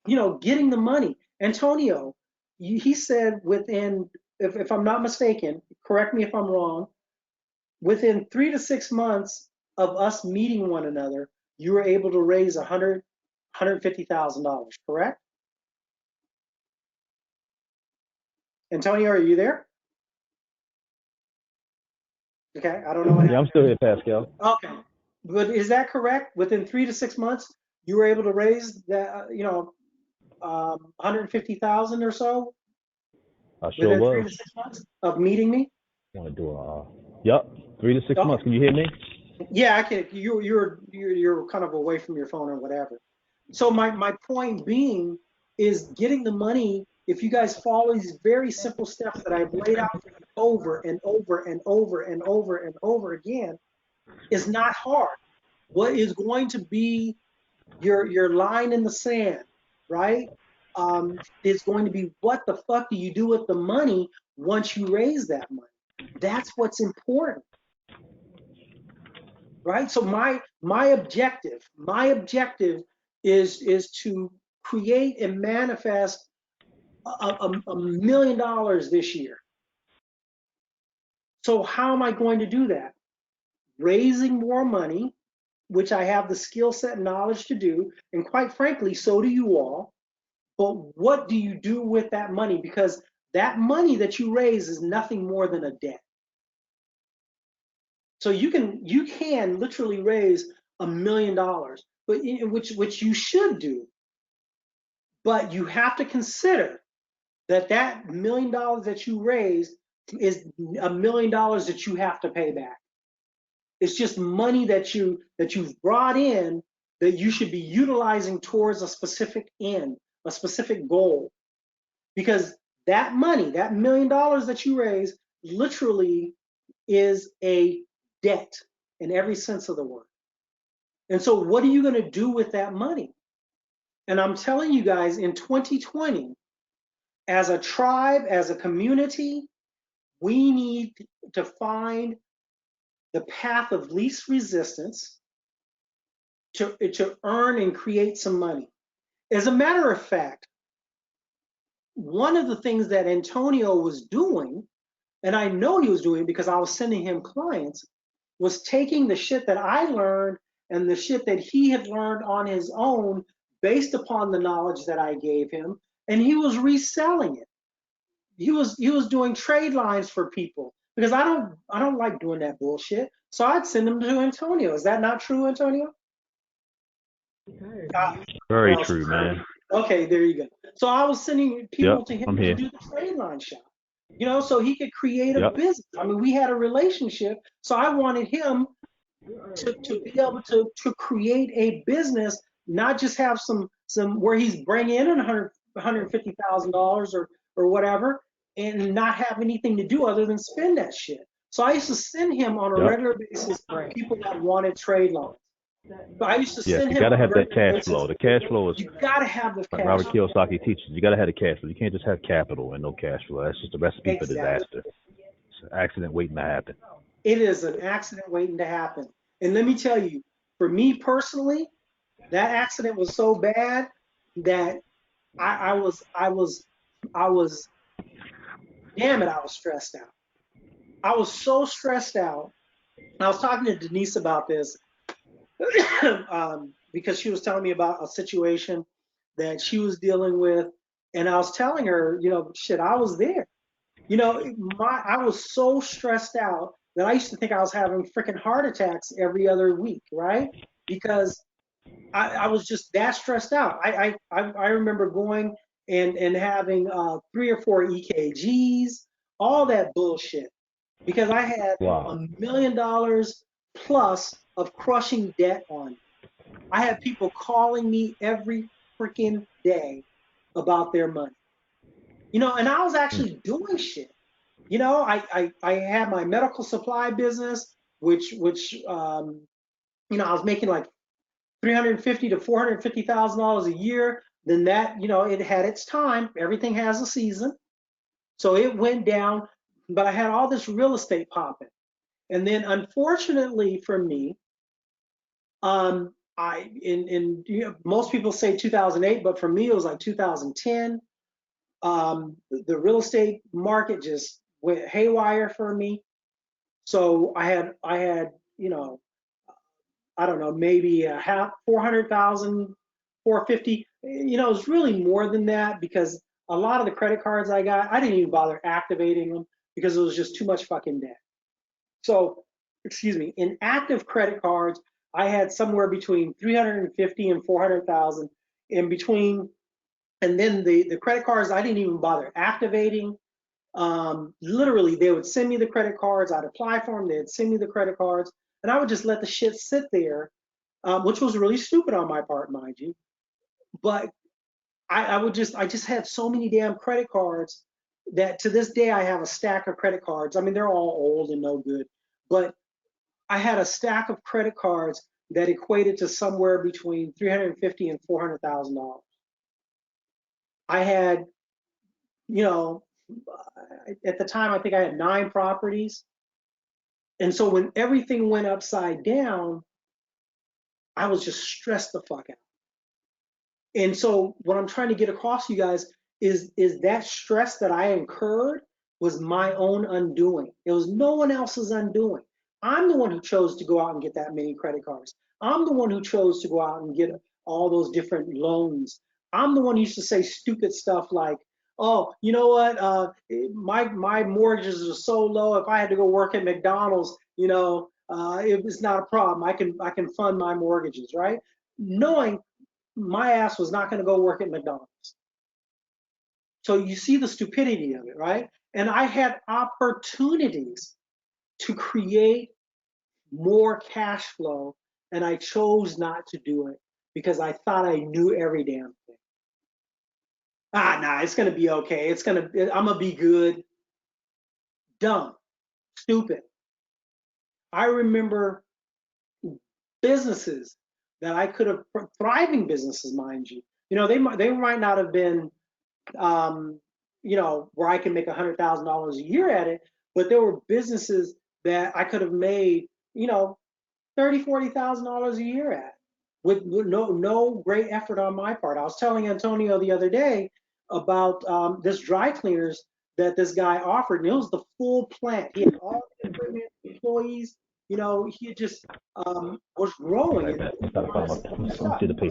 getting the money. Antonio, he said within, if I'm not mistaken, correct me if I'm wrong, within 3 to 6 months of us meeting one another, you were able to raise $150,000, correct? Antonio, are you there? Okay, I don't know what Yeah, I'm happened still here, Pascal. there. Okay, but is that correct? Within 3 to 6 months, you were able to raise that, 150,000 or so I sure within three was. to six months of meeting me? Want to do a, yep, 3 to 6 months. Okay. Can you hear me? Yeah, I can. You're kind of away from your phone or whatever. So my point being is getting the money. If you guys follow these very simple steps that I've laid out for you over and over and over and over and over again, is not hard. What is going to be your line in the sand, right? Is going to be, what the fuck do you do with the money once you raise that money? That's what's important, right? So my objective is to create and manifest $1 million this year. So how am I going to do that? Raising more money, which I have the skill set and knowledge to do, and quite frankly, so do you all. But what do you do with that money? Because that money that you raise is nothing more than a debt. So you can literally raise $1 million, but which you should do. But you have to consider that $1 million that you raise is $1 million that you have to pay back. It's just money that you've brought in that you should be utilizing towards a specific end, a specific goal. Because that money, that $1 million that you raise, literally is a debt in every sense of the word. And so what are you going to do with that money? And I'm telling you guys, in 2020, as a tribe, as a community, we need to find the path of least resistance to earn and create some money. As a matter of fact, one of the things that Antonio was doing, and I know he was doing because I was sending him clients, was taking the shit that I learned and the shit that he had learned on his own based upon the knowledge that I gave him, and he was reselling it. He was doing trade lines for people because I don't like doing that bullshit. So I'd send them to Antonio. Is that not true, Antonio? Very Well, true, man. okay, there you go. So I was sending people Yep, to him I'm to here. do the trade line shop, so he could create a Yep. business. I mean, we had a relationship, so I wanted him to be able to create a business, not just have some where he's bringing in $150,000 or whatever, and not have anything to do other than spend that shit. So I used to send him on a Yep. regular basis people that wanted trade lines. So I used to Yes, send you him gotta on a have that regular cash basis. flow. The cash flow is, You gotta have the like cash Robert flow. Kiyosaki teaches, you gotta have the cash flow. You can't just have capital and no cash flow. That's just a recipe for Exactly. disaster. It's an accident waiting to happen. It is an accident waiting to happen. And let me tell you, for me personally, that accident was so bad that I was, damn it, I was stressed out. I was so stressed out. I was talking to Denise about this because she was telling me about a situation that she was dealing with, and I was telling her, shit, I was there. I was so stressed out that I used to think I was having freaking heart attacks every other week, right? Because I was just that stressed out. I remember going and having 3 or 4 EKGs, all that bullshit, because I had Wow. $1 million plus of crushing debt on me. I had people calling me every freaking day about their money, and I was actually doing shit. I had my medical supply business, which I was making like $350,000 to $450,000 a year. Then that, it had its time. Everything has a season, so it went down. But I had all this real estate popping, and then unfortunately for me, most people say 2008, but for me it was like 2010. The real estate market just went haywire for me. So I had, I don't know, maybe a half 400,000, 450. It's really more than that because a lot of the credit cards I got, I didn't even bother activating them because it was just too much fucking debt. So, excuse me, in active credit cards, I had somewhere between 350 and 400,000 in between. And then the credit cards I didn't even bother activating. Literally, they would send me the credit cards. I'd apply for them. They'd send me the credit cards, and I would just let the shit sit there, which was really stupid on my part, mind you. But I just had so many damn credit cards that to this day I have a stack of credit cards. I mean, they're all old and no good, but I had a stack of credit cards that equated to somewhere between 350 and $400,000. I had, you know, at the time I think I had 9 properties, and so when everything went upside down, I was just stressed the fuck out. And so what I'm trying to get across to you guys is that stress that I incurred was my own undoing. It was no one else's undoing. I'm the one who chose to go out and get that many credit cards. I'm the one who chose to go out and get all those different loans. I'm the one who used to say stupid stuff like, "Oh, you know what? My mortgages are so low. If I had to go work at McDonald's, it's not a problem. I can fund my mortgages, right?" Knowing my ass was not going to go work at McDonald's. So you see the stupidity of it, right? And I had opportunities to create more cash flow, and I chose not to do it because I thought I knew every damn thing. Nah, it's going to be okay. I'm going to be good. Dumb, stupid. I remember businesses that I could have, thriving businesses, mind you. They might not have been where I can make $100,000 a year at it, but there were businesses that I could have made, $30,000, $40,000 a year at with no great effort on my part. I was telling Antonio the other day about this dry cleaners that this guy offered, and it was the full plant. He had all the equipment, employees. He had just was growing.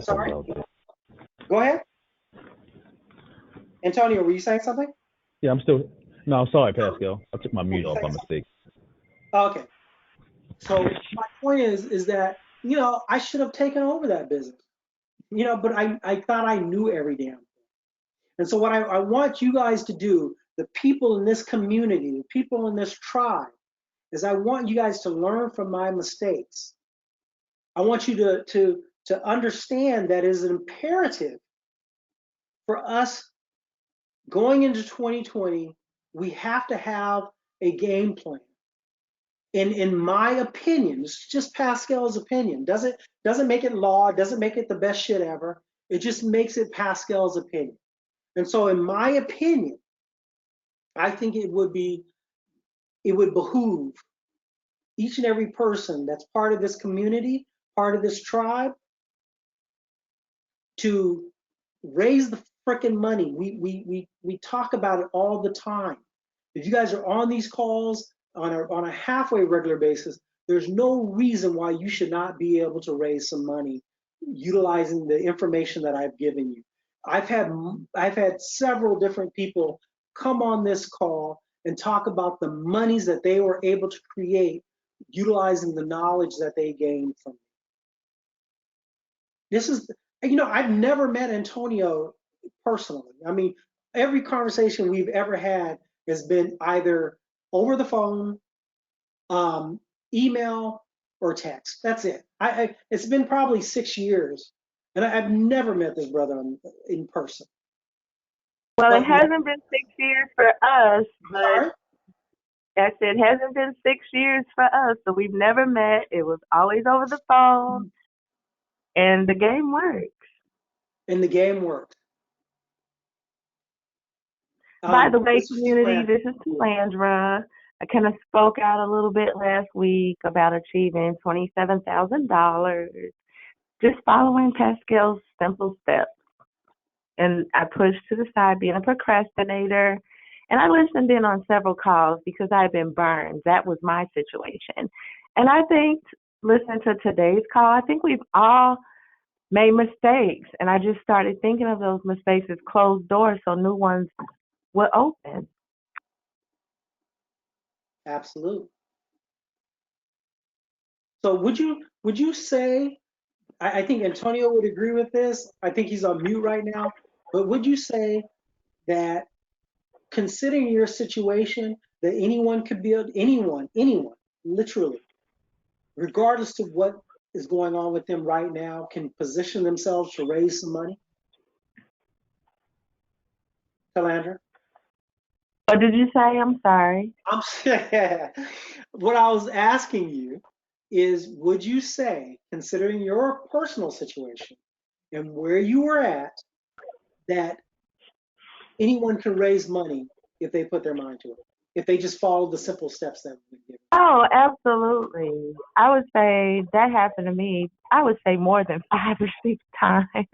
Sorry. Go ahead. Antonio, were you saying something? Yeah, no, I'm sorry, Pascal. I took my mute off by mistake. Okay. So my point is that, I should have taken over that business, but I thought I knew every damn thing. And so what I want you guys to do, the people in this community, the people in this tribe, is I want you guys to learn from my mistakes. I want you to understand that it is imperative for us going into 2020, we have to have a game plan. In my opinion, it's just Pascal's opinion. Doesn't make it law, doesn't make it the best shit ever. It just makes it Pascal's opinion. And so in my opinion, I think it would behoove each and every person that's part of this community, part of this tribe, to raise the freaking money. We talk about it all the time. If you guys are on these calls on a halfway regular basis, there's no reason why you should not be able to raise some money utilizing the information that I've given you. I've had several different people come on this call and talk about the monies that they were able to create utilizing the knowledge that they gained from me. This is, I've never met Antonio personally. I mean, every conversation we've ever had has been either over the phone, email, or text. That's it. It's been probably 6 years, and I've never met this brother in person. Well, it hasn't been 6 years for us, but I said it hasn't been 6 years for us, so we've never met. It was always over the phone, and the game works. And the game works. By the way, community, this is Talandra. I kind of spoke out a little bit last week about achieving $27,000, just following Pascal's simple steps. And I pushed to the side being a procrastinator. And I listened in on several calls because I've been burned. That was my situation. And I think, listening to today's call, I think we've all made mistakes. And I just started thinking of those mistakes as closed doors so new ones would open. Absolutely. So would you say, I think Antonio would agree with this. I think he's on mute right now. But would you say that, considering your situation, that anyone could build, anyone, literally, regardless of what is going on with them right now, can position themselves to raise some money? Calandra? What did you say? I'm sorry. I'm what I was asking you is, would you say, considering your personal situation and where you were at, that anyone can raise money if they put their mind to it, if they just follow the simple steps that we give? Oh, absolutely. I would say that happened to me. I would say more than 5 or 6 times.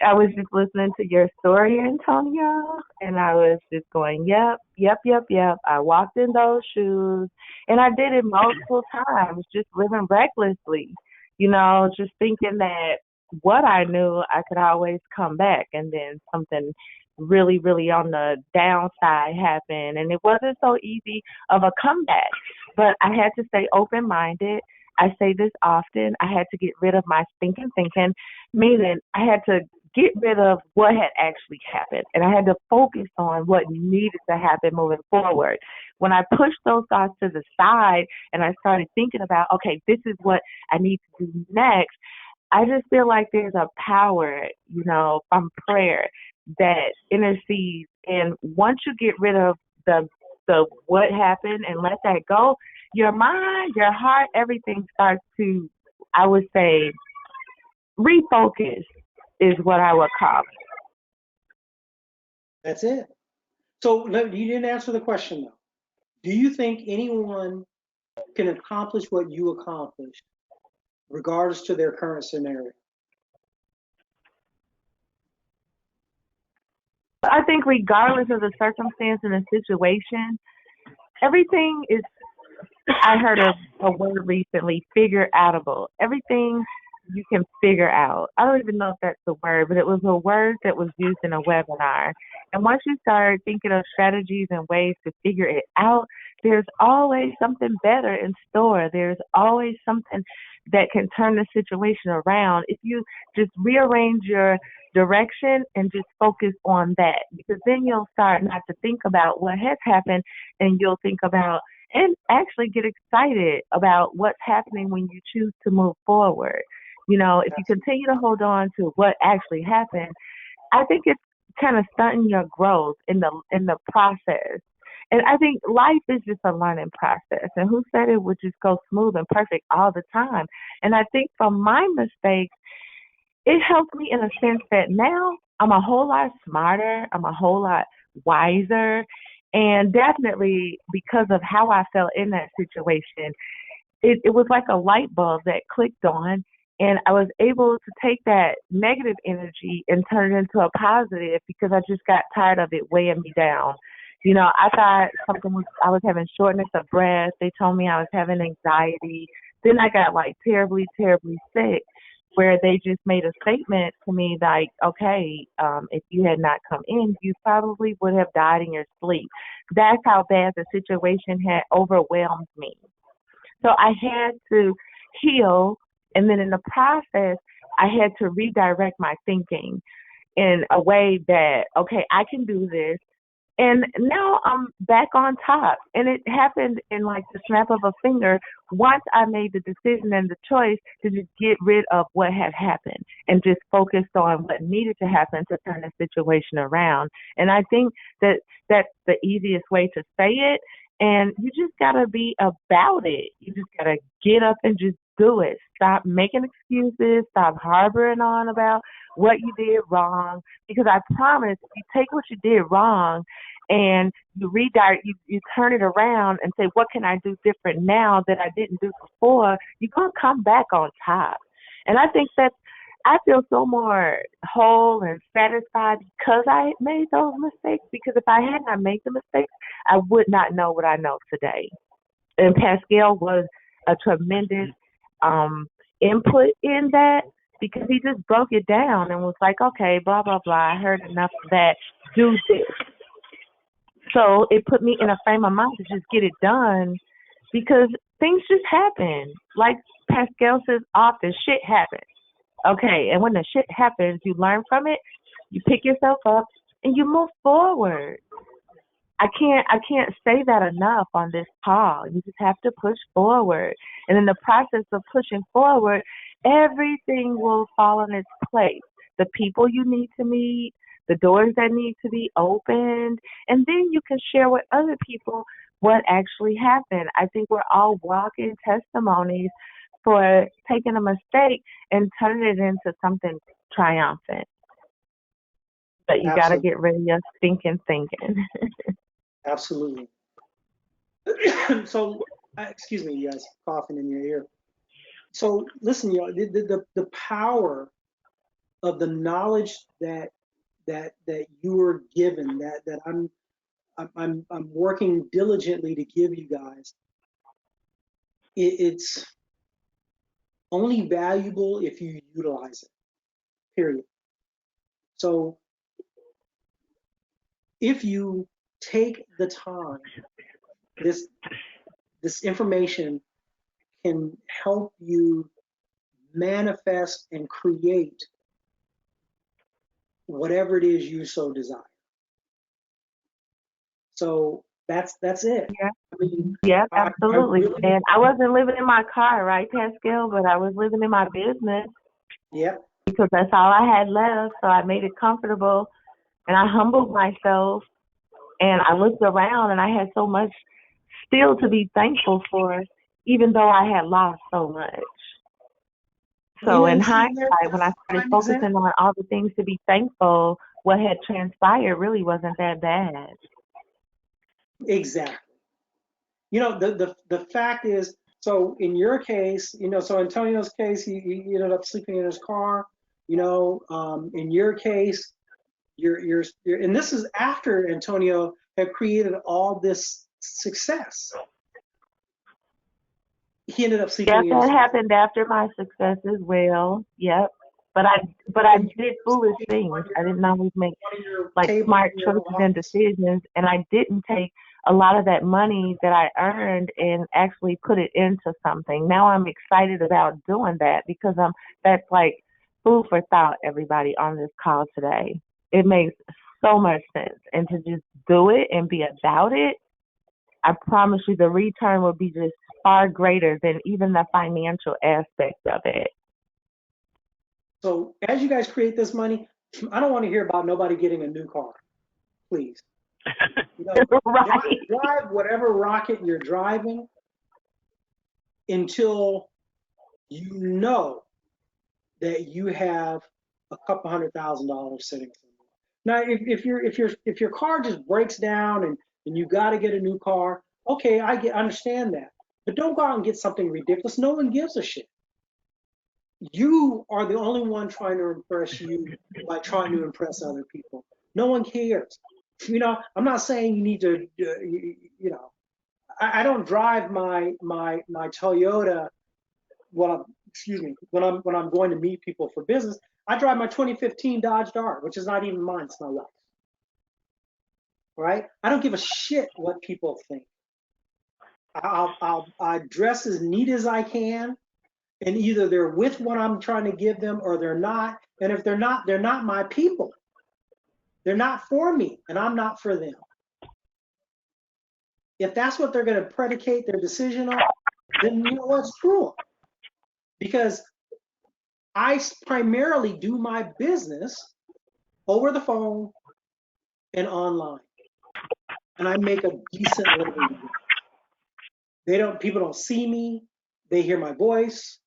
I was just listening to your story, Antonio, and I was just going, yep, yep, yep, yep. I walked in those shoes, and I did it multiple times, just living recklessly, just thinking that what I knew, I could always come back, and then something really, really on the downside happened, and it wasn't so easy of a comeback, but I had to stay open-minded. I say this often. I had to get rid of my stinking thinking, meaning I had to get rid of what had actually happened. And I had to focus on what needed to happen moving forward. When I pushed those thoughts to the side and I started thinking about, okay, this is what I need to do next, I just feel like there's a power, from prayer that intercedes. And once you get rid of the what happened and let that go, your mind, your heart, everything starts to, I would say, refocus is what I would call it. That's it. So you didn't answer the question though. Do you think anyone can accomplish what you accomplished, regardless to their current scenario? I think regardless of the circumstance and the situation, everything is, I heard a word recently, figure outable. Everything you can figure out. I don't even know if that's the word, but it was a word that was used in a webinar. And once you start thinking of strategies and ways to figure it out, there's always something better in store. There's always something that can turn the situation around if you just rearrange your direction and just focus on that. Because then you'll start not to think about what has happened, and you'll think about and actually get excited about what's happening when you choose to move forward. If you continue to hold on to what actually happened, I think it's kind of stunting your growth in the process. And I think life is just a learning process. And who said it would just go smooth and perfect all the time? And I think from my mistakes, it helped me in a sense that now I'm a whole lot smarter. I'm a whole lot wiser. And definitely because of how I felt in that situation, it was like a light bulb that clicked on, and I was able to take that negative energy and turn it into a positive because I just got tired of it weighing me down. I thought I was having shortness of breath. They told me I was having anxiety. Then I got like terribly, terribly sick, where they just made a statement to me like, okay, if you had not come in, you probably would have died in your sleep. That's how bad the situation had overwhelmed me. So I had to heal, and then in the process, I had to redirect my thinking in a way that, okay, I can do this. And now I'm back on top. And it happened in like the snap of a finger once I made the decision and the choice to just get rid of what had happened and just focused on what needed to happen to turn the situation around. And I think that that's the easiest way to say it. And you just got to be about it. You just got to get up and just do it. Stop making excuses. Stop harboring on about what you did wrong. Because I promise, if you take what you did wrong and you redirect, you turn it around and say, what can I do different now that I didn't do before? You're going to come back on top. And I think that I feel so more whole and satisfied because I made those mistakes. Because if I had not made the mistakes, I would not know what I know today. And Pascal was a tremendous input in that because he just broke it down and was like, okay, blah, blah, blah. I heard enough of that. Do this. So it put me in a frame of mind to just get it done because things just happen. Like Pascal says often, shit happens. Okay, and when the shit happens, you learn from it, you pick yourself up, and you move forward. I can't say that enough on this call. You just have to push forward. And in the process of pushing forward, everything will fall in its place. The people you need to meet, the doors that need to be opened, and then you can share with other people what actually happened. I think we're all walking testimonies for taking a mistake and turning it into something triumphant. But you got to Absolutely. get rid of your stinking thinking. Absolutely. So, excuse me, you guys, coughing in your ear. So, listen, y'all, the power of the knowledge that you were given, that I'm working diligently to give you guys. It's only valuable if you utilize it. Period. So, if you take the time, this information can help you manifest and create whatever it is you so desire. So that's it. Yeah. I mean, Yep, I absolutely. really, And I wasn't living in my car, right, Pascal? But I was living in my business yeah, because that's all I had left. So I made it comfortable and I humbled myself and I looked around and I had so much still to be thankful for, even though I had lost so much. So in see, there's hindsight, when I a started prime focusing example. on all the things to be thankful, what had transpired really wasn't that bad. Exactly. The fact is, so in your case, so Antonio's case, he ended up sleeping in his car. In your case, you're and this is after Antonio had created all this success. He ended up Yep, sleeping in his that car. happened after my success as well. Yep. But I And did foolish you things. on I didn't always make your like table smart in your choices and office. decisions, and I didn't take a lot of that money that I earned and actually put it into something. Now I'm excited about doing that because that's like food for thought, everybody on this call today. It makes so much sense. And to just do it and be about it, I promise you the return will be just far greater than even the financial aspect of it. So as you guys create this money, I don't want to hear about nobody getting a new car, please. Right. Drive whatever rocket you're driving until you know that you have a couple $100,000 sitting somewhere. Now, if your car just breaks down and you got to get a new car, okay, understand that. But don't go out and get something ridiculous. No one gives a shit. You are the only one trying to impress you by trying to impress other people. No one cares. I'm not saying you need to, I don't drive my Toyota. Well, excuse me, when I'm going to meet people for business, I drive my 2015 Dodge Dart, which is not even mine, it's my wife's. Right? I don't give a shit what people think. I dress as neat as I can, and either they're with what I'm trying to give them or they're not. And if they're not my people. They're not for me, and I'm not for them. If that's what they're going to predicate their decision on, then you know what, screw them. Because I primarily do my business over the phone and online, and I make a decent living. People don't see me, they hear my voice,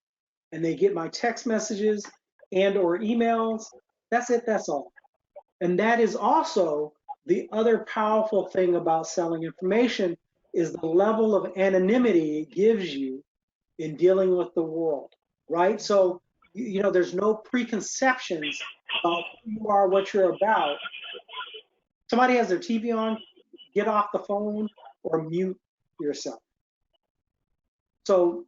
and they get my text messages and or emails. That's it, that's all. And that is also the other powerful thing about selling information is the level of anonymity it gives you in dealing with the world, right? So, there's no preconceptions about who you are, what you're about. Somebody has their TV on, get off the phone or mute yourself. So,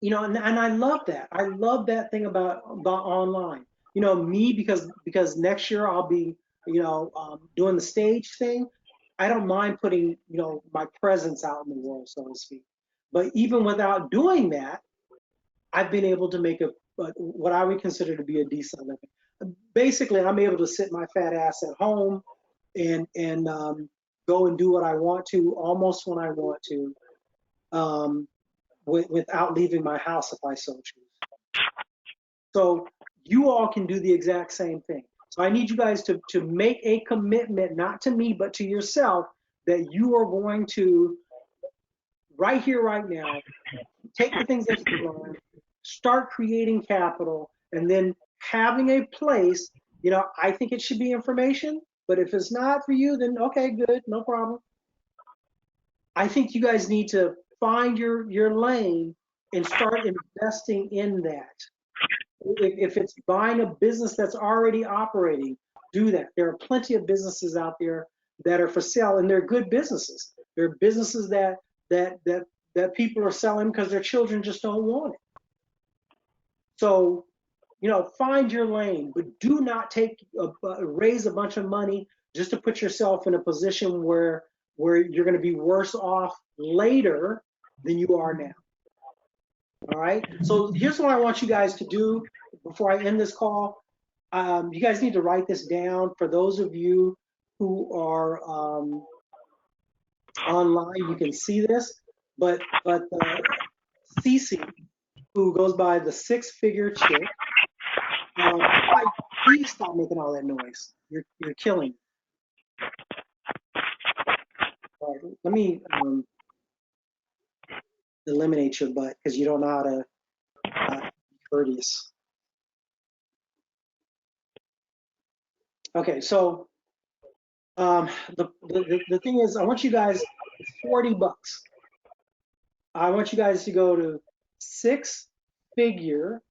and I love that. I love that thing about online. Me because next year I'll be, doing the stage thing. I don't mind putting, my presence out in the world, so to speak. But even without doing that, I've been able to make what I would consider to be a decent living. Basically, I'm able to sit my fat ass at home and go and do what I want to, almost when I want to, without leaving my house if I so choose. So you all can do the exact same thing. So I need you guys to make a commitment, not to me, but to yourself, that you are going to, right here, right now, take the things that you learned, start creating capital, and then having a place. I think it should be information, but if it's not for you, then okay, good, no problem. I think you guys need to find your lane and start investing in that. If it's buying a business that's already operating, do that. There are plenty of businesses out there that are for sale, and they're good businesses. They're businesses that people are selling because their children just don't want it. So, find your lane, but do not raise a bunch of money just to put yourself in a position where you're going to be worse off later than you are now. All right. So here's what I want you guys to do before I end this call. You guys need to write this down. For those of you who are online, you can see this. But Cece, who goes by the Six-Figure Chick, please stop making all that noise. You're killing me. All right, let me eliminate your butt because you don't know how to be courteous. Okay, so the thing is, I want you guys, it's $40. I want you guys to go to Six-Figure.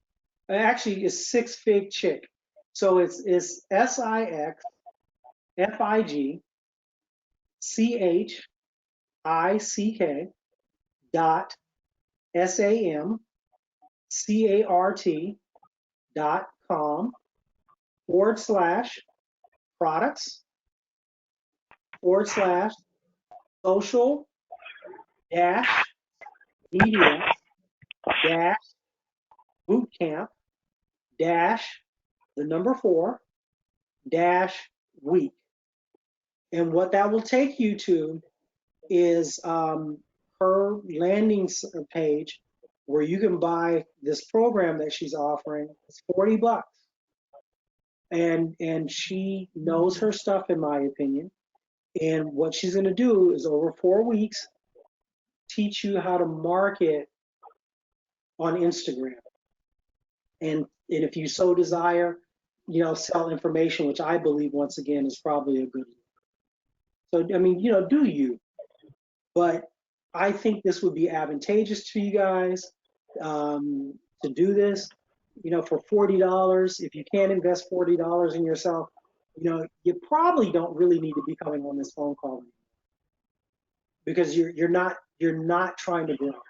Actually, it's Six-Fig Chick. So it's social-media-4-week. And what that will take you to is her landing page where you can buy this program that she's offering. It's $40. And she knows her stuff, in my opinion. And what she's going to do is, over 4 weeks, teach you how to market on Instagram. And if you so desire, sell information, which I believe, once again, is probably a good one. So, I mean, do you? But I think this would be advantageous to you guys to do this. For $40, if you can't invest $40 in yourself, you probably don't really need to be coming on this phone call anymore, because you're not trying to grow.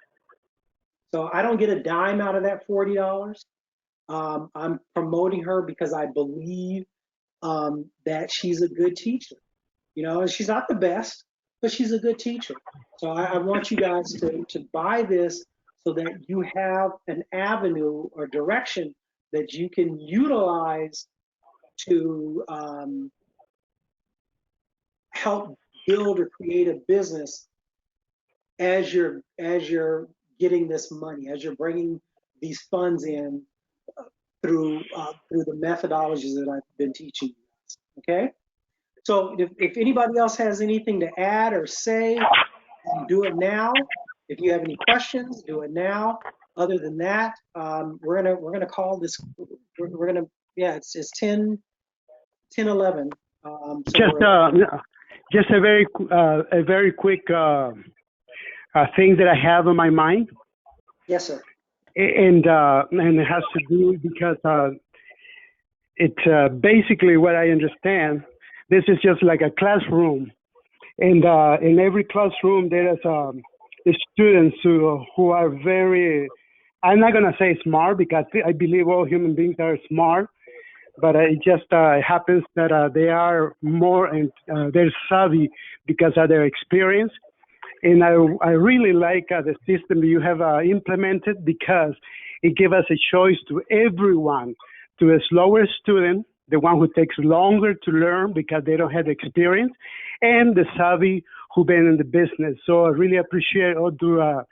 So I don't get a dime out of that $40. I'm promoting her because I believe that she's a good teacher. And she's not the best, but she's a good teacher. So I want you guys to buy this so that you have an avenue or direction that you can utilize to help build or create a business as you're getting this money, as you're bringing these funds in through the methodologies that I've been teaching you guys. Okay. So if anybody else has anything to add or say, do it now. If you have any questions, do it now. Other than that, we're gonna call this. It's 10:11. Just a very quick thing that I have on my mind. Yes, sir. And it has to do because it's basically what I understand. This is just like a classroom, and in every classroom there is students who are very, I'm not gonna say smart, because I believe all human beings are smart, but it just happens that they are more, and they're savvy because of their experience. And I really like the system you have implemented, because it gives us a choice to everyone, to a slower student, the one who takes longer to learn because they don't have experience, and the savvy who've been in the business. So I really appreciate all the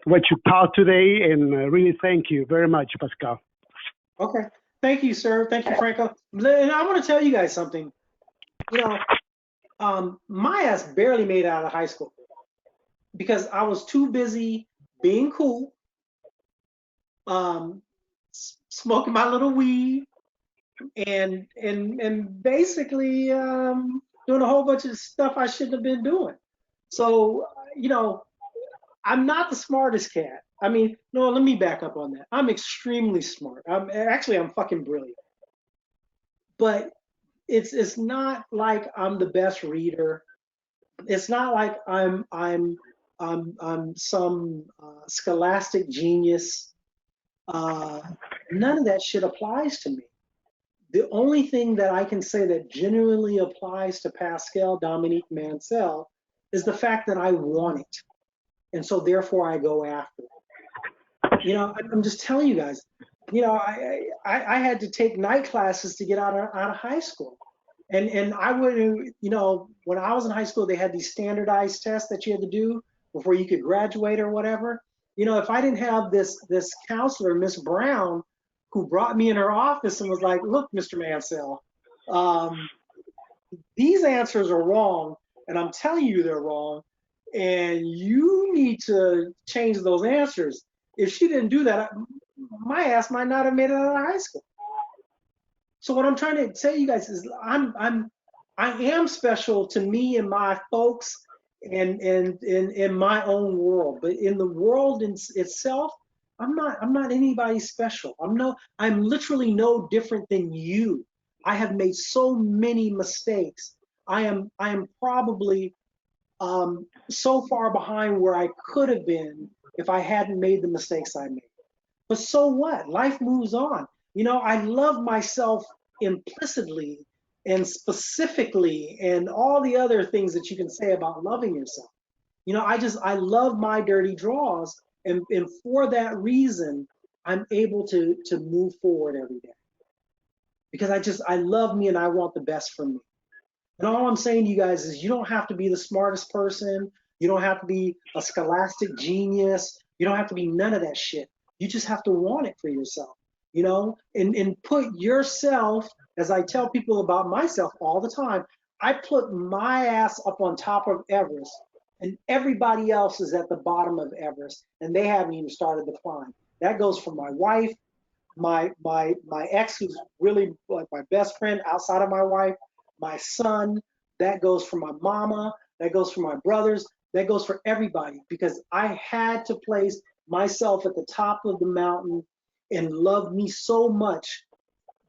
what you taught today, and really thank you very much, Pascal. Okay, Thank you, sir. Thank you, Franco. And I want to tell you guys something. You know, my ass barely made it out of high school because I was too busy being cool, smoking my little weed, and basically doing a whole bunch of stuff I shouldn't have been doing. So, you know, I'm not the smartest cat. I mean, no, let me back up on that. I'm extremely smart. I'm fucking brilliant. But it's not like I'm the best reader. It's not like I'm some scholastic genius. Uh, None of that shit applies to me. The only thing that I can say that genuinely applies to Pascal Dominique Mansell is the fact that I want it. And so therefore I go after it. You know, I'm just telling you guys, you know, I had to take night classes to get out of high school. And I would, you know, when I was in high school, they had these standardized tests that you had to do before you could graduate or whatever. You know, if I didn't have this counselor, Miss Brown, who brought me in her office and was like, look, Mr. Mansell, these answers are wrong, and I'm telling you they're wrong, and you need to change those answers. If she didn't do that, my ass might not have made it out of high school. So what I'm trying to tell you guys is I am special to me and my folks and in my own world, but in the world itself, I'm not anybody special. I'm literally no different than you. I have made so many mistakes. I am probably so far behind where I could have been if I hadn't made the mistakes I made. But so what? Life moves on. You know, I love myself implicitly and specifically and all the other things that you can say about loving yourself. You know, I love my dirty draws, and for that reason, I'm able to move forward every day. Because I love me and I want the best for me. And all I'm saying to you guys is you don't have to be the smartest person. You don't have to be a scholastic genius. You don't have to be none of that shit. You just have to want it for yourself, you know, and put yourself, as I tell people about myself all the time, I put my ass up on top of Everest and everybody else is at the bottom of Everest and they haven't even started the climb. That goes for my wife, my ex, who's really like my best friend outside of my wife, my son, that goes for my mama, that goes for my brothers, that goes for everybody, because I had to place myself at the top of the mountain and love me so much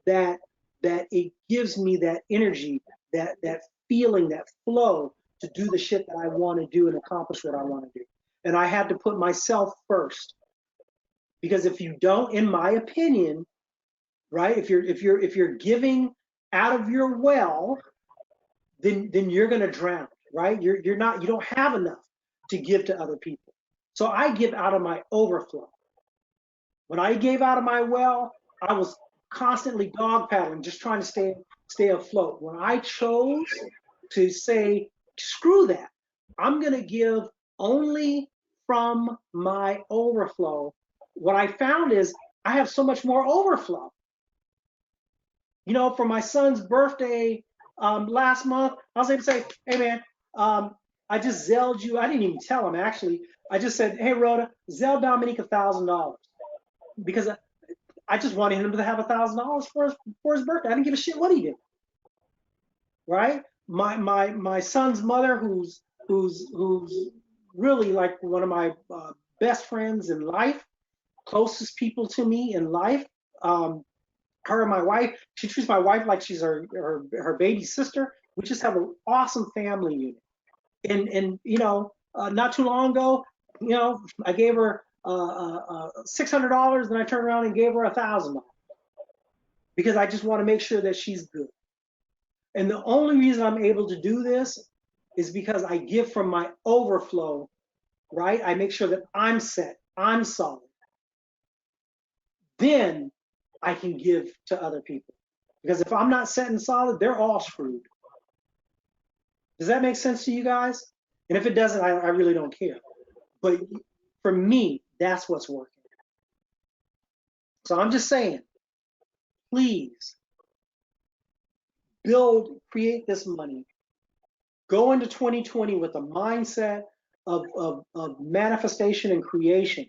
that it gives me that energy, that feeling, that flow to do the shit that I want to do and accomplish what I want to do. And I had to put myself first. Because if you don't, in my opinion, right, if you're giving out of your well, then you're going to drown, right? You don't have enough to give to other people. So I give out of my overflow. When I gave out of my well, I was constantly dog paddling, just trying to stay afloat. When I chose to say, screw that, I'm going to give only from my overflow, what I found is I have so much more overflow. You know, for my son's birthday last month, I was able to say, hey man, I just Zelled you. I didn't even tell him actually. I just said, hey Rhoda, Zell Dominique $1,000 because I just wanted him to have $1,000 for his birthday. I didn't give a shit what he did. Right? My son's mother, who's really like one of my best friends in life, closest people to me in life. Her and my wife, she treats my wife like she's her baby sister. We just have an awesome family unit. And you know, not too long ago, you know, I gave her $600, then I turned around and gave her $1,000 because I just want to make sure that she's good. And the only reason I'm able to do this is because I give from my overflow, right? I make sure that I'm set, I'm solid. Then I can give to other people. Because if I'm not set and solid, they're all screwed. Does that make sense to you guys? And if it doesn't, I really don't care. But for me, that's what's working. So I'm just saying, please create this money. Go into 2020 with a mindset of manifestation and creation.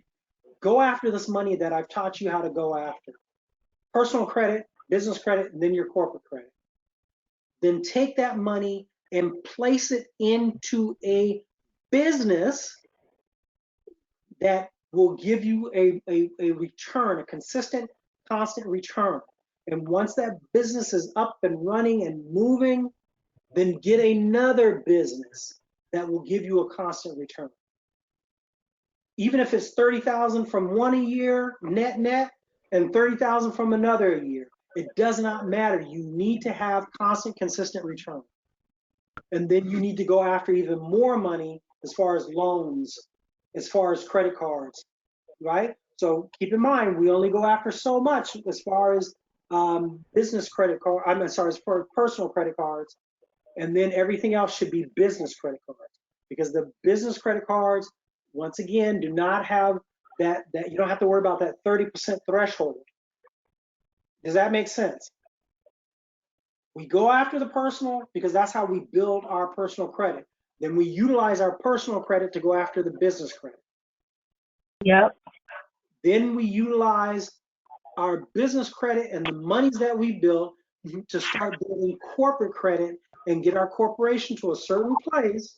Go after this money that I've taught you how to go after. Personal credit, business credit, and then your corporate credit. Then take that money and place it into a business that will give you a return, a consistent, constant return. And once that business is up and running and moving, then get another business that will give you a constant return. Even if it's 30,000 from one a year, net, and 30,000 from another a year, it does not matter. You need to have constant, consistent return. And then you need to go after even more money as far as loans, as far as credit cards, right? So keep in mind, we only go after so much as far as business credit card. As far as personal credit cards, and then everything else should be business credit cards, because the business credit cards, once again, do not have that you don't have to worry about that 30% threshold. Does that make sense? We go after the personal because that's how we build our personal credit. Then we utilize our personal credit to go after the business credit. Yep. Then we utilize our business credit and the monies that we built to start building corporate credit and get our corporation to a certain place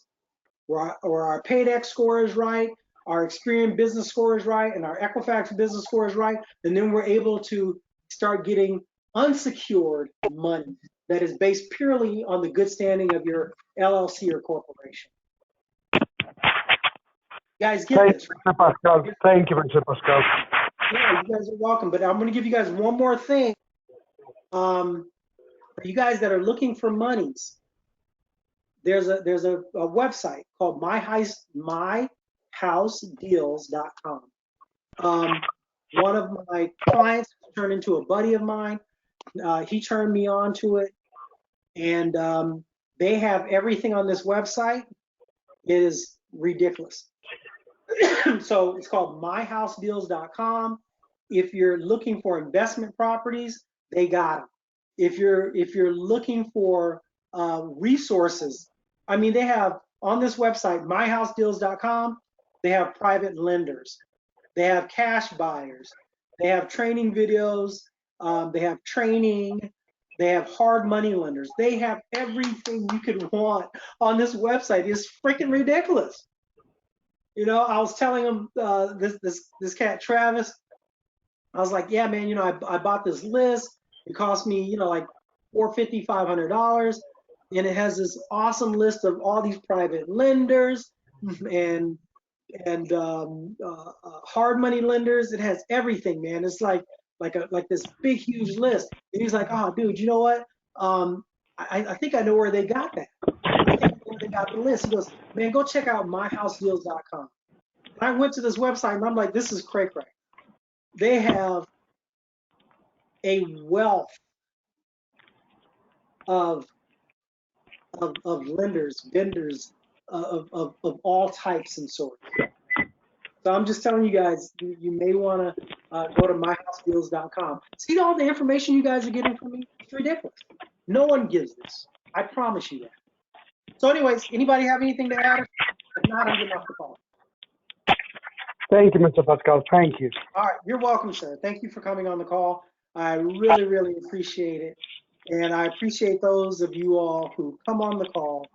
where our PAYDEX score is right, our Experian business score is right, and our Equifax business score is right. And then we're able to start getting unsecured money that is based purely on the good standing of your LLC or corporation. You guys get this, right? Mr. Pascal. Thank you, Mr. Pascal. Yeah, you guys are welcome. But I'm going to give you guys one more thing. For you guys that are looking for monies, there's a website called myhousedeals.com. One of my clients turned into a buddy of mine. He turned me on to it, and they have everything on this website. It is ridiculous. So it's called myhousedeals.com. If you're looking for investment properties, they got them. If you're looking for resources, I mean, they have on this website, myhousedeals.com, they have private lenders, they have cash buyers, they have training videos, they have training, they have hard money lenders. They have everything you could want on this website. It's freaking ridiculous. You know, I was telling him, this cat Travis, I was like, yeah, man, you know, I bought this list. It cost me, you know, like $450, $500, and it has this awesome list of all these private lenders and hard money lenders. It has everything, man. It's like this big huge list. And he's like, oh, dude, you know what? I think I know where they got that. I think I know where they got the list. He goes, man, go check out myhousedeals.com. And I went to this website and I'm like, this is cray cray. They have a wealth of lenders, vendors of all types and sorts. So I'm just telling you guys, you may want to go to myhousedeals.com. See all the information you guys are getting from me? It's ridiculous. No one gives this. I promise you that. So anyways, anybody have anything to add? If not, I'm getting off the call. Thank you, Mr. Pascal. Thank you. All right, you're welcome, sir. Thank you for coming on the call. I really, really appreciate it. And I appreciate those of you all who come on the call.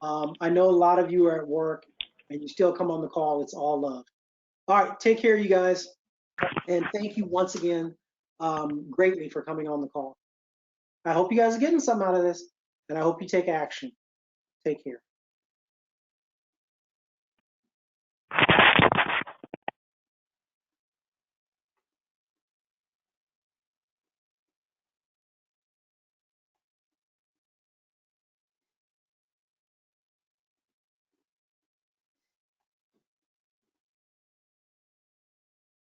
I know a lot of you are at work and you still come on the call. It's all love. All right, take care, you guys. And thank you once again greatly for coming on the call. I hope you guys are getting something out of this, and I hope you take action. Take care.